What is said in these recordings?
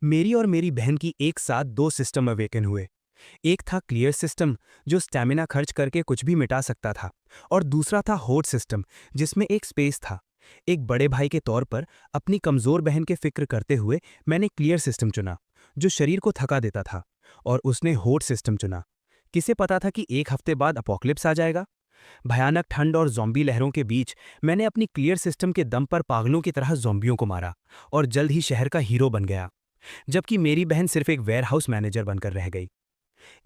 मेरी और मेरी बहन की एक साथ दो सिस्टम अवेकन हुए। एक था क्लियर सिस्टम, जो स्टैमिना खर्च करके कुछ भी मिटा सकता था, और दूसरा था होड सिस्टम, जिसमें एक स्पेस था। एक बड़े भाई के तौर पर अपनी कमजोर बहन के फिक्र करते हुए मैंने क्लियर सिस्टम चुना, जो शरीर को थका देता था, और उसने होड सिस्टम चुना। किसे पता था कि एक हफ्ते बाद अपोकलिप्स आ जाएगा। भयानक ठंड और जॉम्बी लहरों के बीच मैंने अपनी क्लियर सिस्टम के दम पर पागलों की तरह जॉम्बियों को मारा, और जल्द ही शहर का हीरो बन गया, जबकि मेरी बहन सिर्फ एक वेयरहाउस मैनेजर बनकर रह गई।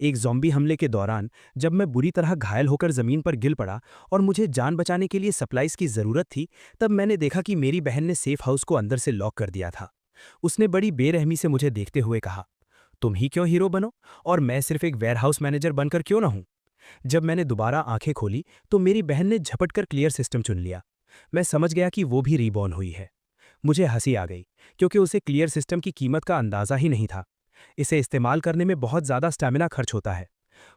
एक ज़ॉम्बी हमले के दौरान जब मैं बुरी तरह घायल होकर ज़मीन पर गिर पड़ा और मुझे जान बचाने के लिए सप्लाइज की ज़रूरत थी, तब मैंने देखा कि मेरी बहन ने सेफ हाउस को अंदर से लॉक कर दिया था। उसने बड़ी बेरहमी से मुझे देखते हुए कहा, तुम ही क्यों हीरो बनो, और मैं सिर्फ एक वेयरहाउस मैनेजर बनकर क्यों ना हूं। जब मैंने दोबारा आंखें खोली तो मेरी बहन ने झपटकर क्लियर सिस्टम चुन लिया। मैं समझ गया कि वो भी रीबॉर्न हुई है। मुझे हंसी आ गई, क्योंकि उसे क्लियर सिस्टम की कीमत का अंदाजा ही नहीं था। इसे इस्तेमाल करने में बहुत ज़्यादा स्टैमिना खर्च होता है।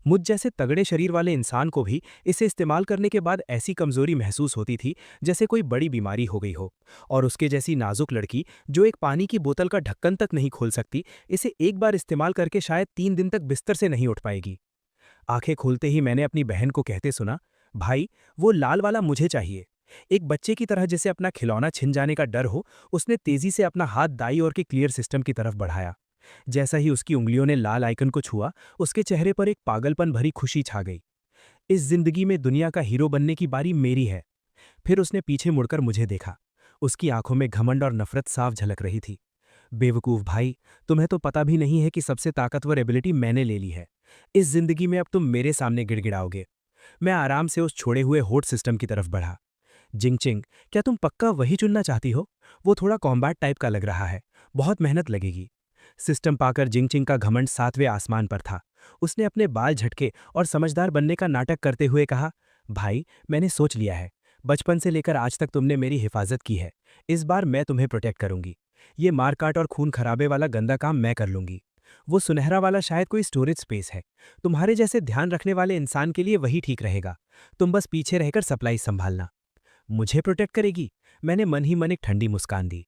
मुझ जैसे तगड़े शरीर वाले इंसान को भी इसे इस्तेमाल करने के बाद ऐसी कमजोरी महसूस होती थी जैसे कोई बड़ी बीमारी हो गई हो। और उसके जैसी नाजुक लड़की जो एक पानी की बोतल का ढक्कन तक नहीं खोल सकती, इसे एक बार इस्तेमाल करके शायद 3 दिन तक बिस्तर से नहीं उठ पाएगी। आंखें खोलते ही मैंने अपनी बहन को कहते सुना, भाई, वो लाल वाला मुझे चाहिए। एक बच्चे की तरह जिसे अपना खिलौना छिन जाने का डर हो, उसने तेजी से अपना हाथ दाई ओर के क्लियर सिस्टम की तरफ बढ़ाया। जैसा ही उसकी उंगलियों ने लाल आइकन को छुआ, उसके चेहरे पर एक पागलपन भरी खुशी छा गई। इस जिंदगी में दुनिया का हीरो बनने की बारी मेरी है। फिर उसने पीछे मुड़कर मुझे देखा। उसकी आंखों में घमंड और नफरत साफ झलक रही थी। बेवकूफ भाई, तुम्हें तो पता भी नहीं है कि सबसे ताकतवर एबिलिटी मैंने ले ली है। इस जिंदगी में अब तुम मेरे सामने गिड़गिड़ाओगे। मैं आराम से उस छोड़े हुए होड सिस्टम की तरफ बढ़ा। जिंगचिंग, क्या तुम पक्का वही चुनना चाहती हो? वो थोड़ा कॉम्बैट टाइप का लग रहा है, बहुत मेहनत लगेगी। सिस्टम पाकर जिंगचिंग का घमंड 7वें आसमान पर था। उसने अपने बाल झटके और समझदार बनने का नाटक करते हुए कहा, भाई, मैंने सोच लिया है। बचपन से लेकर आज तक तुमने मेरी हिफाजत की है। इस बार मैं तुम्हें प्रोटेक्ट करूंगी। ये मारकाट और खून खराबे वाला गंदा काम मैं कर लूंगी। वो सुनहरा वाला शायद कोई स्टोरेज स्पेस है। तुम्हारे जैसे ध्यान रखने वाले इंसान के लिए वही ठीक रहेगा। तुम बस पीछे रहकर सप्लाई संभालना। मुझे प्रोटेक्ट करेगी? मैंने मन ही मन एक ठंडी मुस्कान दी।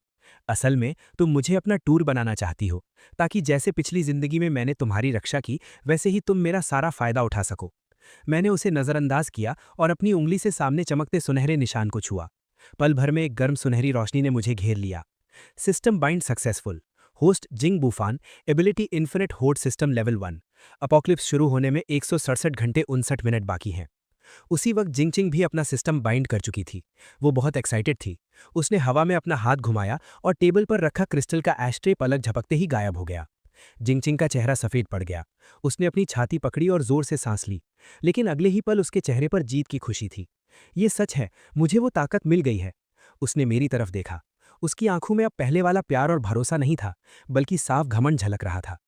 असल में तुम मुझे अपना टूर बनाना चाहती हो, ताकि जैसे पिछली जिंदगी में मैंने तुम्हारी रक्षा की, वैसे ही तुम मेरा सारा फायदा उठा सको। मैंने उसे नजरअंदाज किया और अपनी उंगली से सामने चमकते सुनहरे निशान को छुआ। पल भर में एक गर्म सुनहरी रोशनी ने मुझे घेर लिया। System bind successful. होस्ट जिंग बूफान। एबिलिटी इन्फिनिट होड सिस्टम लेवल 1। अपोक्लिप्स शुरू होने में 167 घंटे 59 मिनट बाकी हैं। उसी वक्त जिंगचिंग भी अपना सिस्टम बाइंड कर चुकी थी। वो बहुत एक्साइटेड थी। उसने हवा में अपना हाथ घुमाया और टेबल पर रखा क्रिस्टल का एस्ट्रे पलक झपकते ही गायब हो गया। जिंगचिंग का चेहरा सफेद पड़ गया। उसने अपनी छाती पकड़ी और जोर से सांस ली, लेकिन अगले ही पल उसके चेहरे पर जीत की खुशी थी। ये सच है, मुझे वो ताकत मिल गई है। उसने मेरी तरफ देखा। उसकी आंखों में अब पहले वाला प्यार और भरोसा नहीं था, बल्कि साफ घमंड झलक रहा था।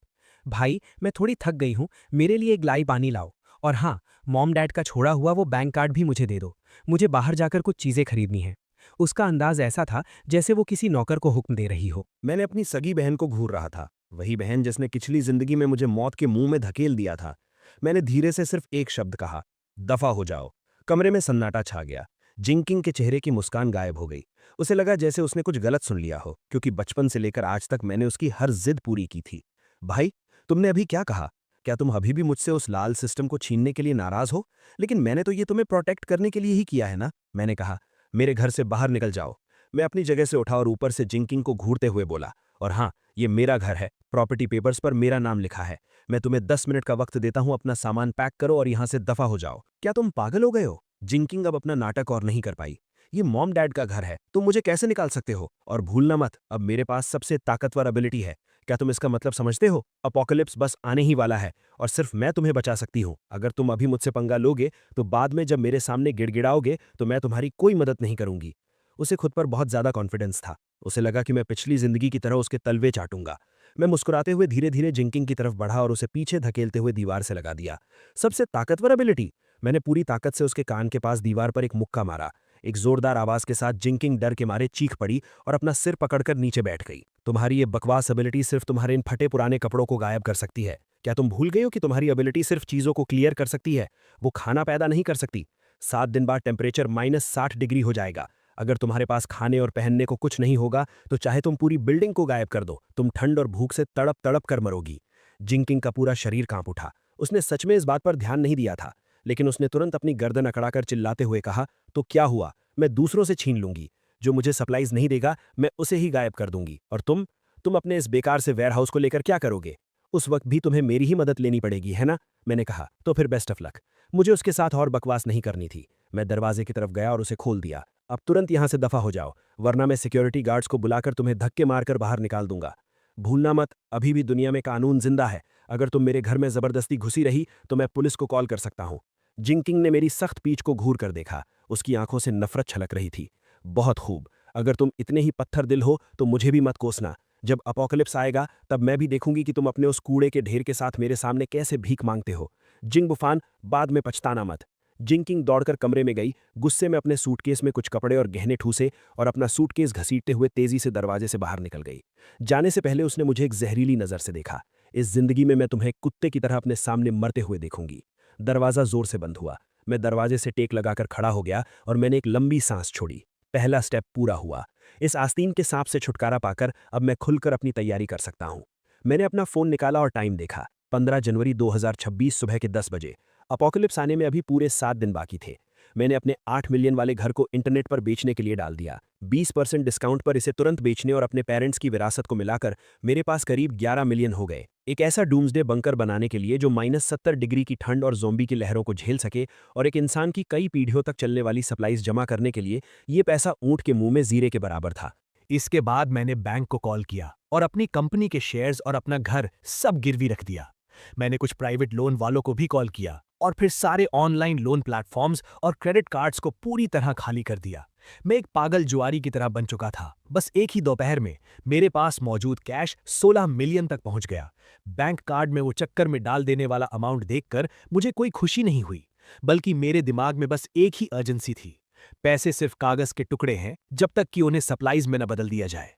भाई, मैं थोड़ी थक गई हूं, मेरे लिए एक गिलाई पानी लाओ। और हाँ, मॉम डैड का छोड़ा हुआ वो बैंक कार्ड भी मुझे दे दो। मुझे बाहर जाकर कुछ चीजें खरीदनी हैं। उसका अंदाज ऐसा था जैसे वो किसी नौकर को हुक्म दे रही हो। मैंने अपनी सगी बहन को घूर रहा था, वही बहन जिसने पिछली जिंदगी में मुझे मौत के मुंह में धकेल दिया था। मैंने धीरे से सिर्फ एक शब्द कहा, दफा हो जाओ। कमरे में सन्नाटा छा गया। जिंकिंग के चेहरे की मुस्कान गायब हो गई। उसे लगा जैसे उसने कुछ गलत सुन लिया हो, क्योंकि बचपन से लेकर आज तक मैंने उसकी हर जिद पूरी की थी। भाई, तुमने अभी क्या कहा? क्या तुम अभी भी मुझसे उस लाल सिस्टम को छीनने के लिए नाराज हो? लेकिन मैंने तो ये तुम्हें प्रोटेक्ट करने के लिए ही किया है ना। मैंने कहा, मेरे घर से बाहर निकल जाओ। मैं अपनी जगह से उठा और ऊपर से जिंकिंग को घूरते हुए बोला, और हाँ, ये मेरा घर है, प्रॉपर्टी पेपर्स पर मेरा नाम लिखा है। मैं तुम्हें 10 मिनट का वक्त देता हूं, अपना सामान पैक करो और यहां से दफा हो जाओ। क्या तुम पागल हो गए हो? जिंकिंग अब अपना नाटक और नहीं कर पाई। ये मॉम डैड का घर है, तुम मुझे कैसे निकाल सकते हो? और भूलना मत, अब मेरे पास सबसे ताकतवर एबिलिटी है। क्या तुम इसका मतलब समझते हो? अपोकलिप्स बस आने ही वाला है, और सिर्फ मैं तुम्हें बचा सकती हूँ। अगर तुम अभी मुझसे पंगा लोगे तो बाद में जब मेरे सामने गिड़गिड़ाओगे तो मैं तुम्हारी कोई मदद नहीं करूंगी। उसे खुद पर बहुत ज्यादा कॉन्फिडेंस था। उसे लगा कि मैं पिछली जिंदगी की तरह उसके तलवे चाटूंगा। मैं मुस्कुराते हुए धीरे धीरे जिंकिंग की तरफ बढ़ा और उसे पीछे धकेलते हुए दीवार से लगा दिया। सबसे ताकतवर एबिलिटी? मैंने पूरी ताकत से उसके कान के पास दीवार पर एक मुक्का मारा। एक जोरदार आवाज के साथ जिंकिंग डर के मारे चीख पड़ी और अपना सिर पकड़कर नीचे बैठ गई। तुम्हारी ये बकवास एबिलिटी सिर्फ तुम्हारे इन फटे पुराने कपड़ों को गायब कर सकती है। क्या तुम भूल गए हो कि तुम्हारी एबिलिटी सिर्फ चीजों को क्लियर कर सकती है, वो खाना पैदा नहीं कर सकती। 7 दिन बाद टेम्परेचर -60 डिग्री हो जाएगा। अगर तुम्हारे पास खाने और पहनने को कुछ नहीं होगा तो चाहे तुम पूरी बिल्डिंग को गायब कर दो, तुम ठंड और भूख से तड़प तड़प कर मरोगी। जिंकिंग का पूरा शरीर कांप उठा। उसने सच में इस बात पर ध्यान नहीं दिया था, लेकिन उसने तुरंत अपनी गर्दन अकड़ाकर चिल्लाते हुए कहा, तो क्या हुआ? मैं दूसरों से छीन लूंगी। जो मुझे सप्लाईज नहीं देगा मैं उसे ही गायब कर दूंगी। और तुम अपने इस बेकार से वेयरहाउस को लेकर क्या करोगे? उस वक्त भी तुम्हें मेरी ही मदद लेनी पड़ेगी, है ना? मैंने कहा, तो फिर बेस्ट ऑफ लक। मुझे उसके साथ और बकवास नहीं करनी थी। मैं दरवाजे की तरफ गया और उसे खोल दिया। अब तुरंत यहां से दफा हो जाओ, वरना मैं सिक्योरिटी गार्ड्स को बुलाकर तुम्हें धक्के मारकर बाहर निकाल दूंगा। भूलना मत, अभी भी दुनिया में कानून जिंदा है। अगर तुम मेरे घर में जबरदस्ती घुसी रही तो मैं पुलिस को कॉल कर सकता हूं। जिंकिंग ने मेरी सख्त पीठ को घूर कर देखा। उसकी आंखों से नफरत छलक रही थी। बहुत खूब, अगर तुम इतने ही पत्थर दिल हो तो मुझे भी मत कोसना। जब अपोकलिप्स आएगा तब मैं भी देखूंगी कि तुम अपने उस कूड़े के ढेर के साथ मेरे सामने कैसे भीख मांगते हो। जिंग बुफान, बाद में पछताना मत। जिंकिंग दौड़कर कमरे में गई, गुस्से में अपने सूटकेस में कुछ कपड़े और गहने ठूसे और अपना सूटकेस घसीटते हुए तेजी से दरवाजे से बाहर निकल गई। जाने से पहले उसने मुझे एक जहरीली नजर से देखा। इस जिंदगी में मैं तुम्हें कुत्ते की तरह अपने सामने मरते हुए देखूंगी। दरवाजा जोर से बंद हुआ। मैं दरवाजे से टेक लगाकर खड़ा हो गया और मैंने एक लंबी सांस छोड़ी। पहला स्टेप पूरा हुआ। इस आस्तीन के सांप से छुटकारा पाकर अब मैं खुलकर अपनी तैयारी कर सकता हूं। मैंने अपना फोन निकाला और टाइम देखा। 15 जनवरी 2026 सुबह के 10 बजे। अपोकलिप्स आने में अभी पूरे 7 दिन बाकी थे। मैंने अपने 8 मिलियन वाले घर को इंटरनेट पर बेचने के लिए डाल दिया। 20% डिस्काउंट पर इसे तुरंत बेचने और अपने पेरेंट्स की विरासत को मिलाकर मेरे पास करीब 11 मिलियन हो गए। एक ऐसा डूम्सडे बंकर बनाने के लिए जो -70 डिग्री की ठंड और ज़ोंबी की लहरों को झेल सके, और एक इंसान की कई पीढ़ियों तक चलने वाली सप्लाईज जमा करने के लिए ये पैसा ऊंट के मुंह में जीरे के बराबर था। इसके बाद मैंने बैंक को कॉल किया और अपनी कंपनी के शेयर्स और अपना घर सब गिरवी रख दिया। मैंने कुछ प्राइवेट लोन वालों को भी कॉल किया और फिर सारे ऑनलाइन लोन प्लेटफॉर्म्स और क्रेडिट कार्ड्स को पूरी तरह खाली कर दिया। मैं एक पागल जुआरी की तरह बन चुका था। बस एक ही दोपहर में मेरे पास मौजूद कैश 16 मिलियन तक पहुंच गया। बैंक कार्ड में वो चक्कर में डाल देने वाला अमाउंट देखकर मुझे कोई खुशी नहीं हुई, बल्कि मेरे दिमाग में बस एक ही अर्जेंसी थी। पैसे सिर्फ कागज के टुकड़े हैं जब तक कि उन्हें सप्लाईज में न बदल दिया जाए।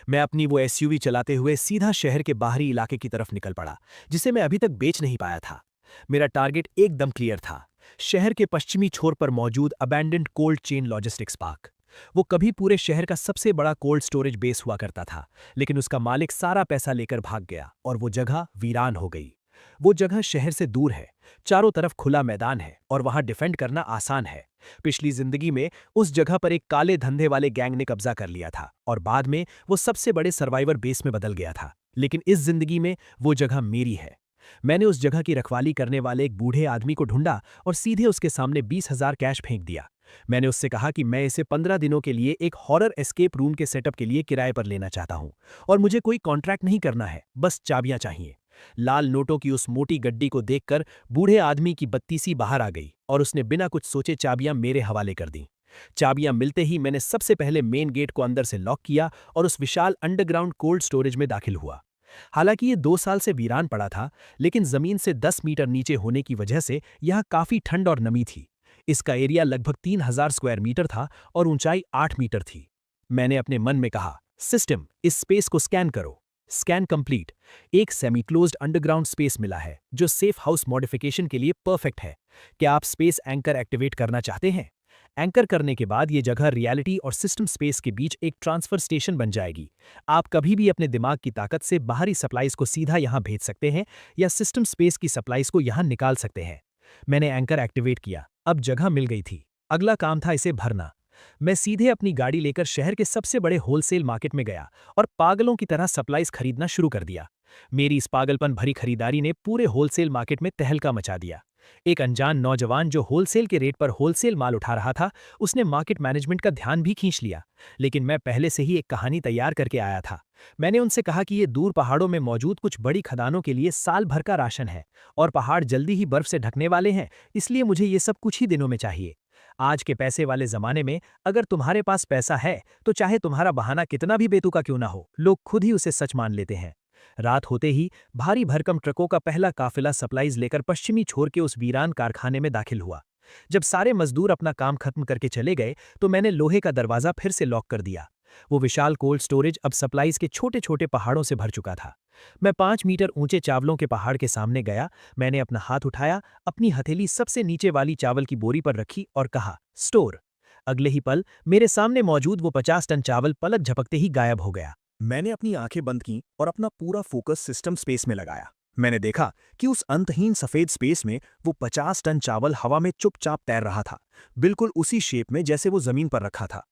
मैं अपनी वो एसयूवी चलाते हुए सीधा शहर के बाहरी इलाके की तरफ निकल पड़ा, जिसे मैं अभी तक बेच नहीं पाया था। मेरा टारगेट एकदम क्लियर था, शहर के पश्चिमी छोर पर मौजूद abandoned cold chain logistics park. वो कभी पूरे शहर का सबसे बड़ा कोल्ड स्टोरेज बेस हुआ करता था, लेकिन उसका मालिक सारा पैसा लेकर भाग गया और वो जगह वीरान हो गई। वो जगह शहर से दूर है, चारों तरफ खुला मैदान है और वहां डिफेंड करना आसान है। पिछली जिंदगी में उस जगह पर एक काले धंधे वाले गैंग ने कब्जा कर लिया था और बाद में वो सबसे बड़े सर्वाइवर बेस में बदल गया था। लेकिन इस जिंदगी में वो जगह मेरी है। मैंने उस जगह की रखवाली करने वाले एक बूढ़े आदमी को ढूंढा और सीधे उसके सामने 20,000 कैश फेंक दिया। मैंने उससे कहा कि मैं इसे 15 दिनों के लिए एक हॉरर एस्केप रूम के सेटअप के लिए किराए पर लेना चाहता हूं और मुझे कोई कॉन्ट्रैक्ट नहीं करना है, बस चाबियां चाहिए। लाल नोटों की उस मोटी गड्डी को देखकर बूढ़े आदमी की बत्तीसी बाहर आ गई और उसने बिना कुछ सोचे चाबियां मेरे हवाले कर दी। चाबियां मिलते ही मैंने सबसे पहले मेन गेट को अंदर से लॉक किया और उस विशाल अंडरग्राउंड कोल्ड स्टोरेज में दाखिल हुआ। हालांकि ये 2 साल से वीरान पड़ा था, लेकिन जमीन से 10 मीटर नीचे होने की वजह से यहाँ काफी ठंड और नमी थी। इसका एरिया लगभग 3000 स्क्वायर मीटर था और ऊंचाई 8 मीटर थी। मैंने अपने मन में कहा, सिस्टम, इस स्पेस को स्कैन करो। Scan complete. एक सेमी क्लोज्ड अंडरग्राउंड स्पेस मिला है जो सेफ हाउस मॉडिफिकेशन के लिए परफेक्ट है। क्या आप स्पेस एंकर एक्टिवेट करना चाहते हैं? एंकर करने के बाद ये जगह रियलिटी और सिस्टम स्पेस के बीच एक ट्रांसफर स्टेशन बन जाएगी। आप कभी भी अपने दिमाग की ताकत से बाहरी सप्लाईज को सीधा यहां भेज सकते हैं या सिस्टम स्पेस की सप्लाईज को यहां निकाल सकते हैं। मैंने एंकर एक्टिवेट किया। अब जगह मिल गई थी। अगला काम था इसे भरना। मैं सीधे अपनी गाड़ी लेकर शहर के सबसे बड़े होलसेल मार्केट में गया और पागलों की तरह सप्लाईज खरीदना शुरू कर दिया। मेरी इस पागलपन भरी खरीदारी ने पूरे होलसेल मार्केट में तहलका मचा दिया। एक अनजान नौजवान जो होलसेल के रेट पर होलसेल माल उठा रहा था, उसने मार्केट मैनेजमेंट का ध्यान भी खींच लिया। लेकिन मैं पहले से ही एक कहानी तैयार करके आया था। मैंने उनसे कहा कि ये दूर पहाड़ों में मौजूद कुछ बड़ी खदानों के लिए साल भर का राशन है और पहाड़ जल्दी ही बर्फ से ढकने वाले हैं, इसलिए मुझे ये सब कुछ ही दिनों में चाहिए। आज के पैसे वाले जमाने में अगर तुम्हारे पास पैसा है तो चाहे तुम्हारा बहाना कितना भी बेतुका क्यों ना हो, लोग खुद ही उसे सच मान लेते हैं। रात होते ही भारी भरकम ट्रकों का पहला काफिला सप्लाईज लेकर पश्चिमी छोर के उस वीरान कारखाने में दाखिल हुआ। जब सारे मजदूर अपना काम खत्म करके चले गए तो मैंने लोहे का दरवाजा फिर से लॉक कर दिया। वो विशाल कोल्ड स्टोरेज अब सप्लाईज के छोटे छोटे पहाड़ों से भर चुका था। मैं 5 मीटर ऊंचे चावलों के पहाड़ के सामने गया। मैंने अपना हाथ उठाया, अपनी हथेली सबसे नीचे वाली चावल की बोरी पर रखी और कहा, स्टोर। अगले ही पल मेरे सामने मौजूद वो 50 टन चावल पलक झपकते ही गायब हो गया। मैंने अपनी आंखें बंद की और अपना पूरा फोकस सिस्टम स्पेस में लगाया। मैंने देखा कि उस अंतहीन सफेद स्पेस में वो 50 टन चावल हवा में चुपचाप तैर रहा था, बिल्कुल उसी शेप में जैसे वो जमीन पर रखा था।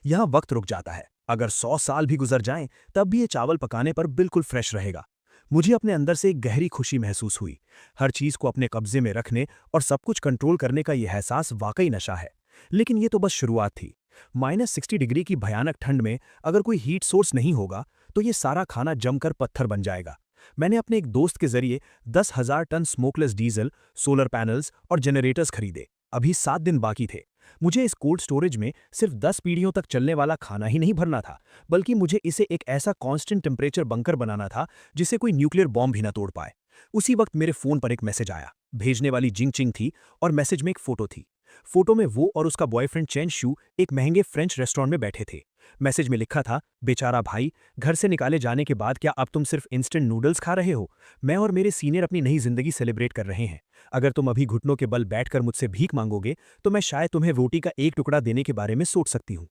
यहाँ वक्त रुक जाता है, अगर 100 साल भी गुजर जाएं तब भी ये चावल पकाने पर बिल्कुल फ्रेश रहेगा। मुझे अपने अंदर से एक गहरी खुशी महसूस हुई। हर चीज को अपने कब्जे में रखने और सब कुछ कंट्रोल करने का यह एहसास वाकई नशा है। लेकिन ये तो बस शुरुआत थी। -60 डिग्री की भयानक ठंड में अगर कोई हीट सोर्स नहीं होगा तो ये सारा खाना जमकर पत्थर बन जाएगा। मैंने अपने एक दोस्त के जरिए 10,000 ton smokeless diesel, solar panels और जनरेटर्स खरीदे। अभी 7 दिन बाकी थे। मुझे इस कोल्ड स्टोरेज में सिर्फ 10 पीढ़ियों तक चलने वाला खाना ही नहीं भरना था, बल्कि मुझे इसे एक ऐसा कांस्टेंट टेम्परेचर बंकर बनाना था जिसे कोई न्यूक्लियर बॉम्ब भी ना तोड़ पाए। उसी वक्त मेरे फोन पर एक मैसेज आया। भेजने वाली जिंग चिंग थी और मैसेज में एक फोटो थी। फोटो में वो और उसका बॉयफ्रेंड चेन शू एक महंगे फ्रेंच रेस्टोरेंट में बैठे थे। मैसेज में लिखा था, बेचारा भाई, घर से निकाले जाने के बाद क्या अब तुम सिर्फ इंस्टेंट नूडल्स खा रहे हो? मैं और मेरे सीनियर अपनी नई जिंदगी सेलिब्रेट कर रहे हैं। अगर तुम अभी घुटनों के बल बैठकर मुझसे भीख मांगोगे तो मैं शायद तुम्हें रोटी का एक टुकड़ा देने के बारे में सोच सकती हूँ।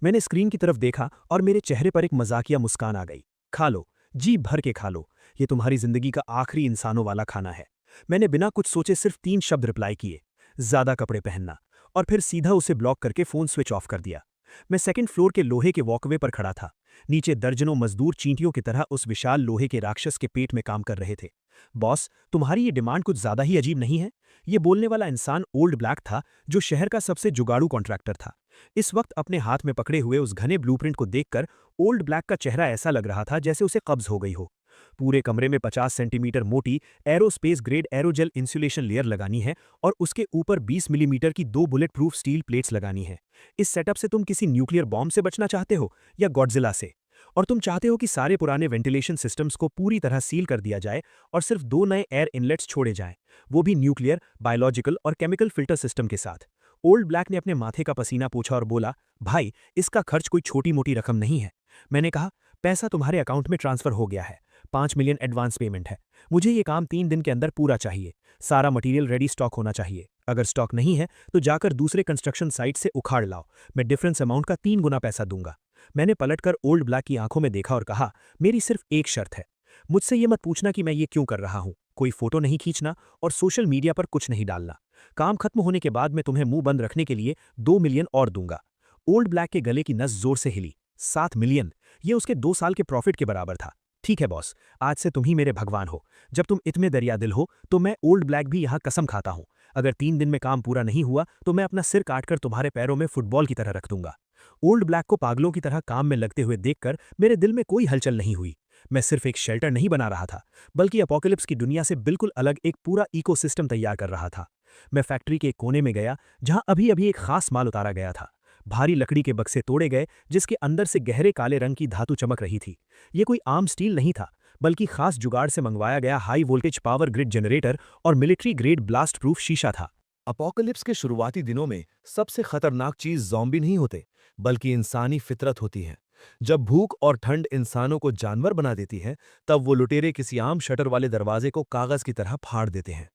मैंने स्क्रीन की तरफ देखा और मेरे चेहरे पर एक मजाकिया मुस्कान आ गई। खा लो, जी भर के खा लो, ये तुम्हारी जिंदगी का आखिरी इंसानों वाला खाना है। मैंने बिना कुछ सोचे सिर्फ 3 शब्द रिप्लाई किए, ज्यादा कपड़े पहनना, और फिर सीधा उसे ब्लॉक करके फोन स्विच ऑफ कर दिया। मैं सेकंड फ्लोर के लोहे के वॉकवे पर खड़ा था। नीचे दर्जनों मजदूर चींटियों की तरह उस विशाल लोहे के राक्षस के पेट में काम कर रहे थे। बॉस, तुम्हारी ये डिमांड कुछ ज्यादा ही अजीब नहीं है? ये बोलने वाला इंसान ओल्ड ब्लैक था, जो शहर का सबसे जुगाड़ू कॉन्ट्रैक्टर था। इस वक्त अपने हाथ में पकड़े हुए उस घने ब्लूप्रिंट को देखकर ओल्ड ब्लैक का चेहरा ऐसा लग रहा था जैसे उसे कब्ज हो गई हो। पूरे कमरे में 50 सेंटीमीटर मोटी aerospace grade aerogel insulation layer लगानी है और उसके ऊपर 20 मिलीमीटर की 2 बुलेट प्रूफ स्टील प्लेट्स लगानी है। इस सेटअप से तुम किसी न्यूक्लियर बॉम्ब से बचना चाहते हो या गॉडजिला से? और तुम चाहते हो कि सारे पुराने वेंटिलेशन सिस्टम्स को पूरी तरह सील कर दिया जाए और सिर्फ 2 नए एयर इनलेट्स छोड़े जाएं, वो भी न्यूक्लियर, बायोलॉजिकल और केमिकल फिल्टर सिस्टम के साथ। ओल्ड ब्लैक ने अपने माथे का पसीना पोंछा और बोला, भाई, इसका खर्च कोई छोटी मोटी रकम नहीं है। मैंने कहा, पैसा तुम्हारे अकाउंट में ट्रांसफर हो गया है। 5 मिलियन एडवांस पेमेंट है। मुझे ये काम 3 दिन के अंदर पूरा चाहिए। सारा मटेरियल रेडी स्टॉक होना चाहिए। अगर स्टॉक नहीं है तो जाकर दूसरे कंस्ट्रक्शन साइट से उखाड़ लाओ। मैं डिफरेंस अमाउंट का 3 गुना पैसा दूंगा। मैंने पलटकर ओल्ड ब्लैक की आंखों में देखा और कहा, मेरी सिर्फ एक शर्त है। मुझसे ये मत पूछना कि मैं ये क्यों कर रहा हूं। कोई फोटो नहीं खींचना और सोशल मीडिया पर कुछ नहीं डालना। काम खत्म होने के बाद मैं तुम्हें मुंह बंद रखने के लिए 2 मिलियन और दूंगा। ओल्ड ब्लैक के गले की नस जोर से हिली। 7 मिलियन, ये उसके 2 साल के प्रॉफिट के बराबर था। ठीक है बॉस, आज से तुम ही मेरे भगवान हो। जब तुम इतने दरिया दिल हो तो मैं ओल्ड ब्लैक भी यहाँ कसम खाता हूँ। अगर 3 दिन में काम पूरा नहीं हुआ तो मैं अपना सिर काटकर तुम्हारे पैरों में फुटबॉल की तरह रख दूंगा। ओल्ड ब्लैक को पागलों की तरह काम में लगते हुए देखकर मेरे दिल में कोई हलचल नहीं हुई। मैं सिर्फ एक शेल्टर नहीं बना रहा था, बल्कि अपोकलिप्स की दुनिया से बिल्कुल अलग एक पूरा इकोसिस्टम तैयार कर रहा था। मैं फैक्ट्री के एक कोने में गया जहां अभी अभी एक खास माल उतारा गया था। भारी लकड़ी के बक्से तोड़े गए जिसके अंदर से गहरे काले रंग की धातु चमक रही थी। ये कोई आम स्टील नहीं था, बल्कि खास जुगाड़ से मंगवाया गया high voltage power grid generator और मिलिट्री ग्रेड ब्लास्ट प्रूफ शीशा था। अपोकलिप्स के शुरुआती दिनों में सबसे खतरनाक चीज ज़ॉम्बी नहीं होते, बल्कि इंसानी फितरत होती है। जब भूख और ठंड इंसानों को जानवर बना देती है, तब वो लुटेरे किसी आम शटर वाले दरवाजे को कागज की तरह फाड़ देते हैं।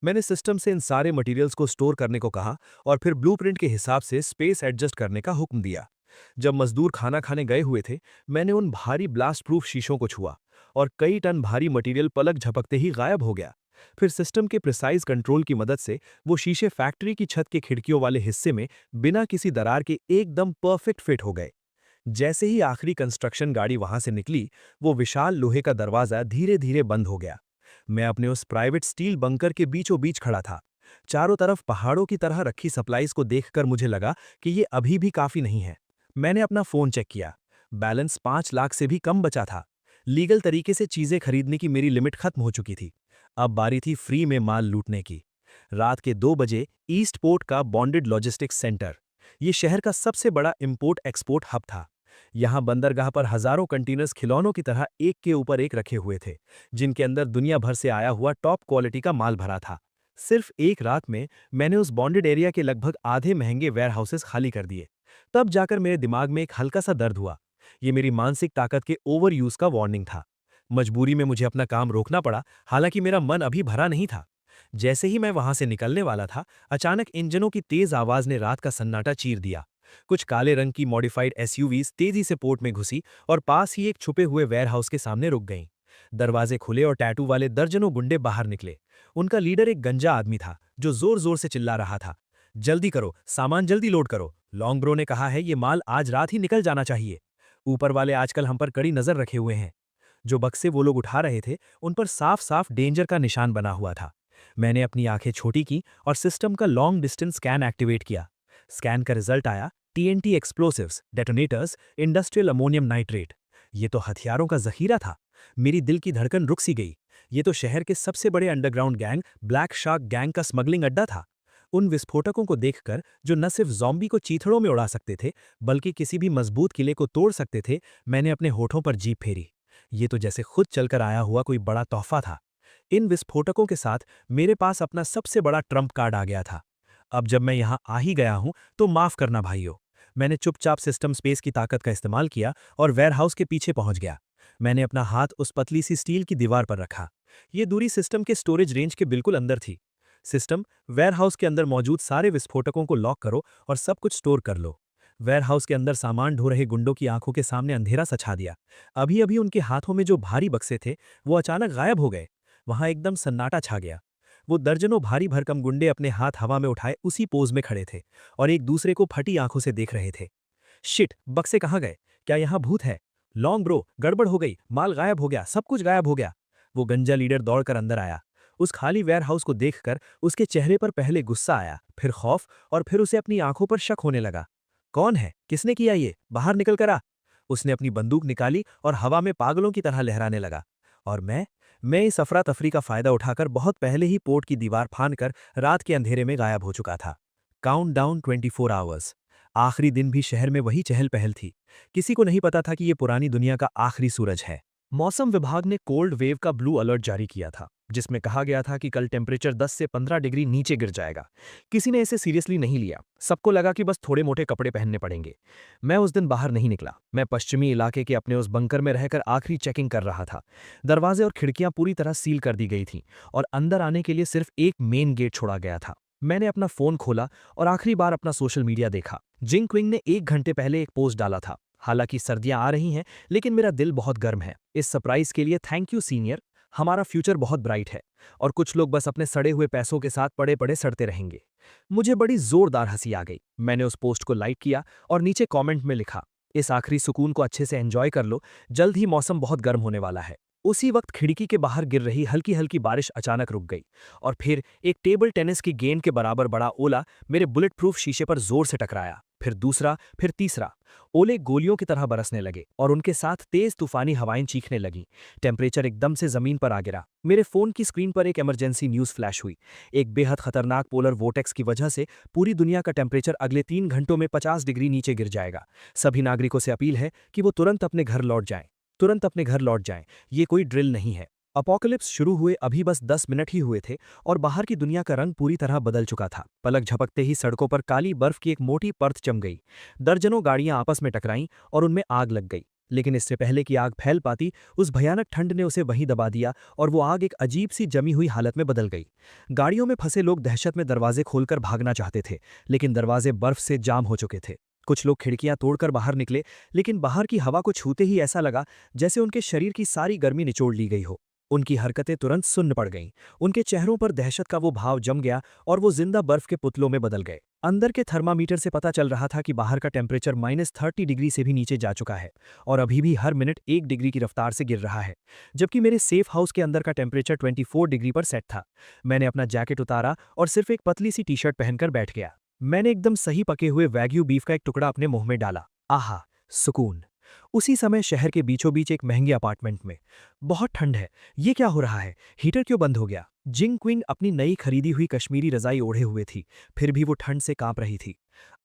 मैंने सिस्टम से इन सारे मटेरियल्स को स्टोर करने को कहा और फिर ब्लूप्रिंट के हिसाब से स्पेस एडजस्ट करने का हुक्म दिया। जब मजदूर खाना खाने गए हुए थे, मैंने उन भारी ब्लास्ट प्रूफ शीशों को छुआ और कई टन भारी मटेरियल पलक झपकते ही गायब हो गया। फिर सिस्टम के प्रिसाइज कंट्रोल की मदद से वो शीशे फैक्ट्री की छत के खिड़कियों वाले हिस्से में बिना किसी दरार के एकदम परफेक्ट फिट हो गए। जैसे ही आखिरी कंस्ट्रक्शन गाड़ी वहां से निकली, वो विशाल लोहे का दरवाजा धीरे धीरे बंद हो गया। मैं अपने उस प्राइवेट स्टील बंकर के बीचों बीच खड़ा था। चारों तरफ पहाड़ों की तरह रखी सप्लाईज को देखकर मुझे लगा कि ये अभी भी काफी नहीं है। मैंने अपना फोन चेक किया। बैलेंस 5 लाख से भी कम बचा था। लीगल तरीके से चीजें खरीदने की मेरी लिमिट खत्म हो चुकी थी। अब बारी थी फ्री में माल लूटने की। रात के 2 बजे ईस्ट पोर्ट का बॉन्डेड लॉजिस्टिक्स सेंटर, ये शहर का सबसे बड़ा इंपोर्ट एक्सपोर्ट हब था। यहाँ बंदरगाह पर हजारों कंटेनर्स खिलौनों की तरह एक के ऊपर एक रखे हुए थे, जिनके अंदर दुनिया भर से आया हुआ टॉप क्वालिटी का माल भरा था। सिर्फ एक रात में मैंने उस बॉन्डेड एरिया के लगभग आधे महंगे वेयरहाउसेस खाली कर दिए। तब जाकर मेरे दिमाग में एक हल्का सा दर्द हुआ। ये मेरी मानसिक ताकत के ओवर यूज का वार्निंग था। मजबूरी में मुझे अपना काम रोकना पड़ा, हालांकि मेरा मन अभी भरा नहीं था। जैसे ही मैं वहां से निकलने वाला था, अचानक इंजनों की तेज आवाज ने रात का सन्नाटा चीर दिया। कुछ काले रंग की मॉडिफाइड एसयूवीज तेजी से पोर्ट में घुसी और पास ही एक छुपे हुए वेयरहाउस के सामने रुक गईं। दरवाजे खुले और टैटू वाले दर्जनों गुंडे बाहर निकले। उनका लीडर एक गंजा आदमी था जो जोर जोर से चिल्ला रहा था, जल्दी करो, सामान जल्दी लोड करो, लॉन्ग ब्रो ने कहा है ये माल आज रात ही निकल जाना चाहिए। ऊपर वाले आजकल हम पर कड़ी नजर रखे हुए हैं। जो बक्से वो लोग उठा रहे थे उन पर साफ साफ डेंजर का निशान बना हुआ था। मैंने अपनी आंखें छोटी की और सिस्टम का लॉन्ग डिस्टेंस स्कैन एक्टिवेट किया। स्कैन का रिजल्ट आया TNT explosives, detonators, industrial ammonium nitrate. ये तो हथियारों का जखीरा था। मेरी दिल की धड़कन रुक सी गई। ये तो शहर के सबसे बड़े underground gang black shark gang का स्मगलिंग अड्डा था। उन विस्फोटकों को देखकर जो न सिर्फ ज़ॉम्बी को चीथड़ों में उड़ा सकते थे बल्कि किसी भी मजबूत किले को तोड़ सकते थे, मैंने अपने होठों पर जीभ फेरी। ये तो जैसे खुद चलकर आया हुआ कोई बड़ा तोहफा था। इन विस्फोटकों के साथ मेरे पास अपना सबसे बड़ा ट्रम्प कार्ड आ गया था। अब जब मैं यहाँ आ ही गया हूं तो माफ करना भाइयों। मैंने चुपचाप सिस्टम स्पेस की ताकत का इस्तेमाल किया और वेयरहाउस के पीछे पहुंच गया। मैंने अपना हाथ उस पतली सी स्टील की दीवार पर रखा। ये दूरी सिस्टम के स्टोरेज रेंज के बिल्कुल अंदर थी। सिस्टम, वेयरहाउस के अंदर मौजूद सारे विस्फोटकों को लॉक करो और सब कुछ स्टोर कर लो। वेयरहाउस के अंदर सामान ढो रहे गुंडों की आंखों के सामने अंधेरा सछा दिया। अभी अभी उनके हाथों में जो भारी बक्से थे वो अचानक गायब हो गए। वहां एकदम सन्नाटा छा गया। वो दर्जनों भारी भरकम गुंडे अपने हाथ हवा में उठाए उसी पोज में खड़े थे और एक दूसरे को फटी आंखों से देख रहे थे। शिट, बक्से कहाँ गए? क्या यहाँ भूत है? लॉन्ग ब्रो, गड़बड़ हो गई, माल गायब हो गया, सब कुछ गायब हो गया। वो गंजा लीडर दौड़कर अंदर आया। उस खाली वेयरहाउस को देखकर उसके चेहरे पर पहले गुस्सा आया, फिर खौफ और फिर उसे अपनी आंखों पर शक होने लगा। कौन है? किसने किया ये? बाहर निकल कर आ। उसने अपनी बंदूक निकाली और हवा में पागलों की तरह लहराने लगा। और मैं इस अफरा तफरी का फायदा उठाकर बहुत पहले ही पोर्ट की दीवार फांदकर रात के अंधेरे में गायब हो चुका था। Countdown 24 hours. आखिरी दिन भी शहर में वही चहल पहल थी। किसी को नहीं पता था कि ये पुरानी दुनिया का आखिरी सूरज है। मौसम विभाग ने कोल्ड वेव का ब्लू अलर्ट जारी किया था, जिसमें कहा गया था कि कल टेम्परेचर 10 से 15 डिग्री नीचे गिर जाएगा। किसी ने इसे सीरियसली नहीं लिया। सबको लगा कि बस थोड़े मोटे कपड़े पहनने पड़ेंगे। मैं उस दिन बाहर नहीं निकला। मैं पश्चिमी इलाके के अपने उस बंकर में रहकर आखिरी चेकिंग कर रहा था। दरवाजे और खिड़कियां पूरी तरह सील कर दी गई थीं और अंदर आने के लिए सिर्फ एक मेन गेट छोड़ा गया था। मैंने अपना फोन खोला और आखिरी बार अपना सोशल मीडिया देखा। जिंग क्विंग ने 1 घंटे पहले एक पोस्ट डाला था। हालांकि सर्दियां आ रही हैं, लेकिन मेरा दिल बहुत गर्म है। इस सरप्राइज के लिए थैंक यू सीनियर। हमारा फ्यूचर बहुत ब्राइट है और कुछ लोग बस अपने सड़े हुए पैसों के साथ पड़े पड़े सड़ते रहेंगे। मुझे बड़ी जोरदार हंसी आ गई। मैंने उस पोस्ट को लाइक किया और नीचे कमेंट में लिखा, इस आखिरी सुकून को अच्छे से एंजॉय कर लो, जल्द ही मौसम बहुत गर्म होने वाला है। उसी वक्त खिड़की के बाहर गिर रही हल्की हल्की बारिश अचानक रुक गई और फिर एक टेबल टेनिस की गेंद के बराबर बड़ा ओला मेरे बुलेट प्रूफ शीशे पर जोर से टकराया। फिर दूसरा, फिर तीसरा। ओले गोलियों की तरह बरसने लगे और उनके साथ तेज तूफानी हवाएं चीखने लगीं। टेम्परेचर एकदम से जमीन पर आ गिरा। मेरे फोन की स्क्रीन पर एक इमरजेंसी न्यूज फ्लैश हुई। एक बेहद खतरनाक पोलर वोटेक्स की वजह से पूरी दुनिया का टेम्परेचर अगले 3 घंटों में 50 डिग्री नीचे गिर जाएगा। सभी नागरिकों से अपील है कि वो तुरंत अपने घर लौट जाएं। तुरंत अपने घर लौट जाएं। ये कोई ड्रिल नहीं है। अपोकलिप्स शुरू हुए अभी बस 10 मिनट ही हुए थे और बाहर की दुनिया का रंग पूरी तरह बदल चुका था। पलक झपकते ही सड़कों पर काली बर्फ की एक मोटी परत जम गई। दर्जनों गाड़ियां आपस में टकराईं और उनमें आग लग गई। लेकिन इससे पहले कि आग फैल पाती, उस भयानक ठंड ने उसे वहीं दबा दिया और वो आग एक अजीब सी जमी हुई हालत में बदल गई। गाड़ियों में फंसे लोग दहशत में दरवाजे खोलकर भागना चाहते थे, लेकिन दरवाजे बर्फ से जाम हो चुके थे। कुछ लोग खिड़कियां तोड़कर बाहर निकले, लेकिन बाहर की हवा को छूते ही ऐसा लगा जैसे उनके शरीर की सारी गर्मी निचोड़ ली गई हो। उनकी हरकतें तुरंत सुन्न पड़ गईं। उनके चेहरों पर दहशत का वो भाव जम गया और वो जिंदा बर्फ के पुतलों में बदल गए। अंदर के थर्मामीटर से पता चल रहा था कि बाहर का टेम्परेचर -30 डिग्री से भी नीचे जा चुका है और अभी भी हर मिनट 1 डिग्री की रफ्तार से गिर रहा है, जबकि मेरे सेफ हाउस के अंदर का टेम्परेचर 24 डिग्री पर सेट था। मैंने अपना जैकेट उतारा और सिर्फ एक पतली सी टी शर्ट पहनकर बैठ गया। मैंने एकदम सही पके हुए वैग्यू बीफ का एक टुकड़ा अपने मुंह में डाला। आहा, सुकून। उसी समय शहर के बीचों बीच एक महंगे अपार्टमेंट में। बहुत ठंड है। ये क्या हो रहा है? हीटर क्यों बंद हो गया? जिंग क्विंग अपनी नई खरीदी हुई कश्मीरी रजाई ओढ़े हुए थी, फिर भी वो ठंड से कांप रही थी।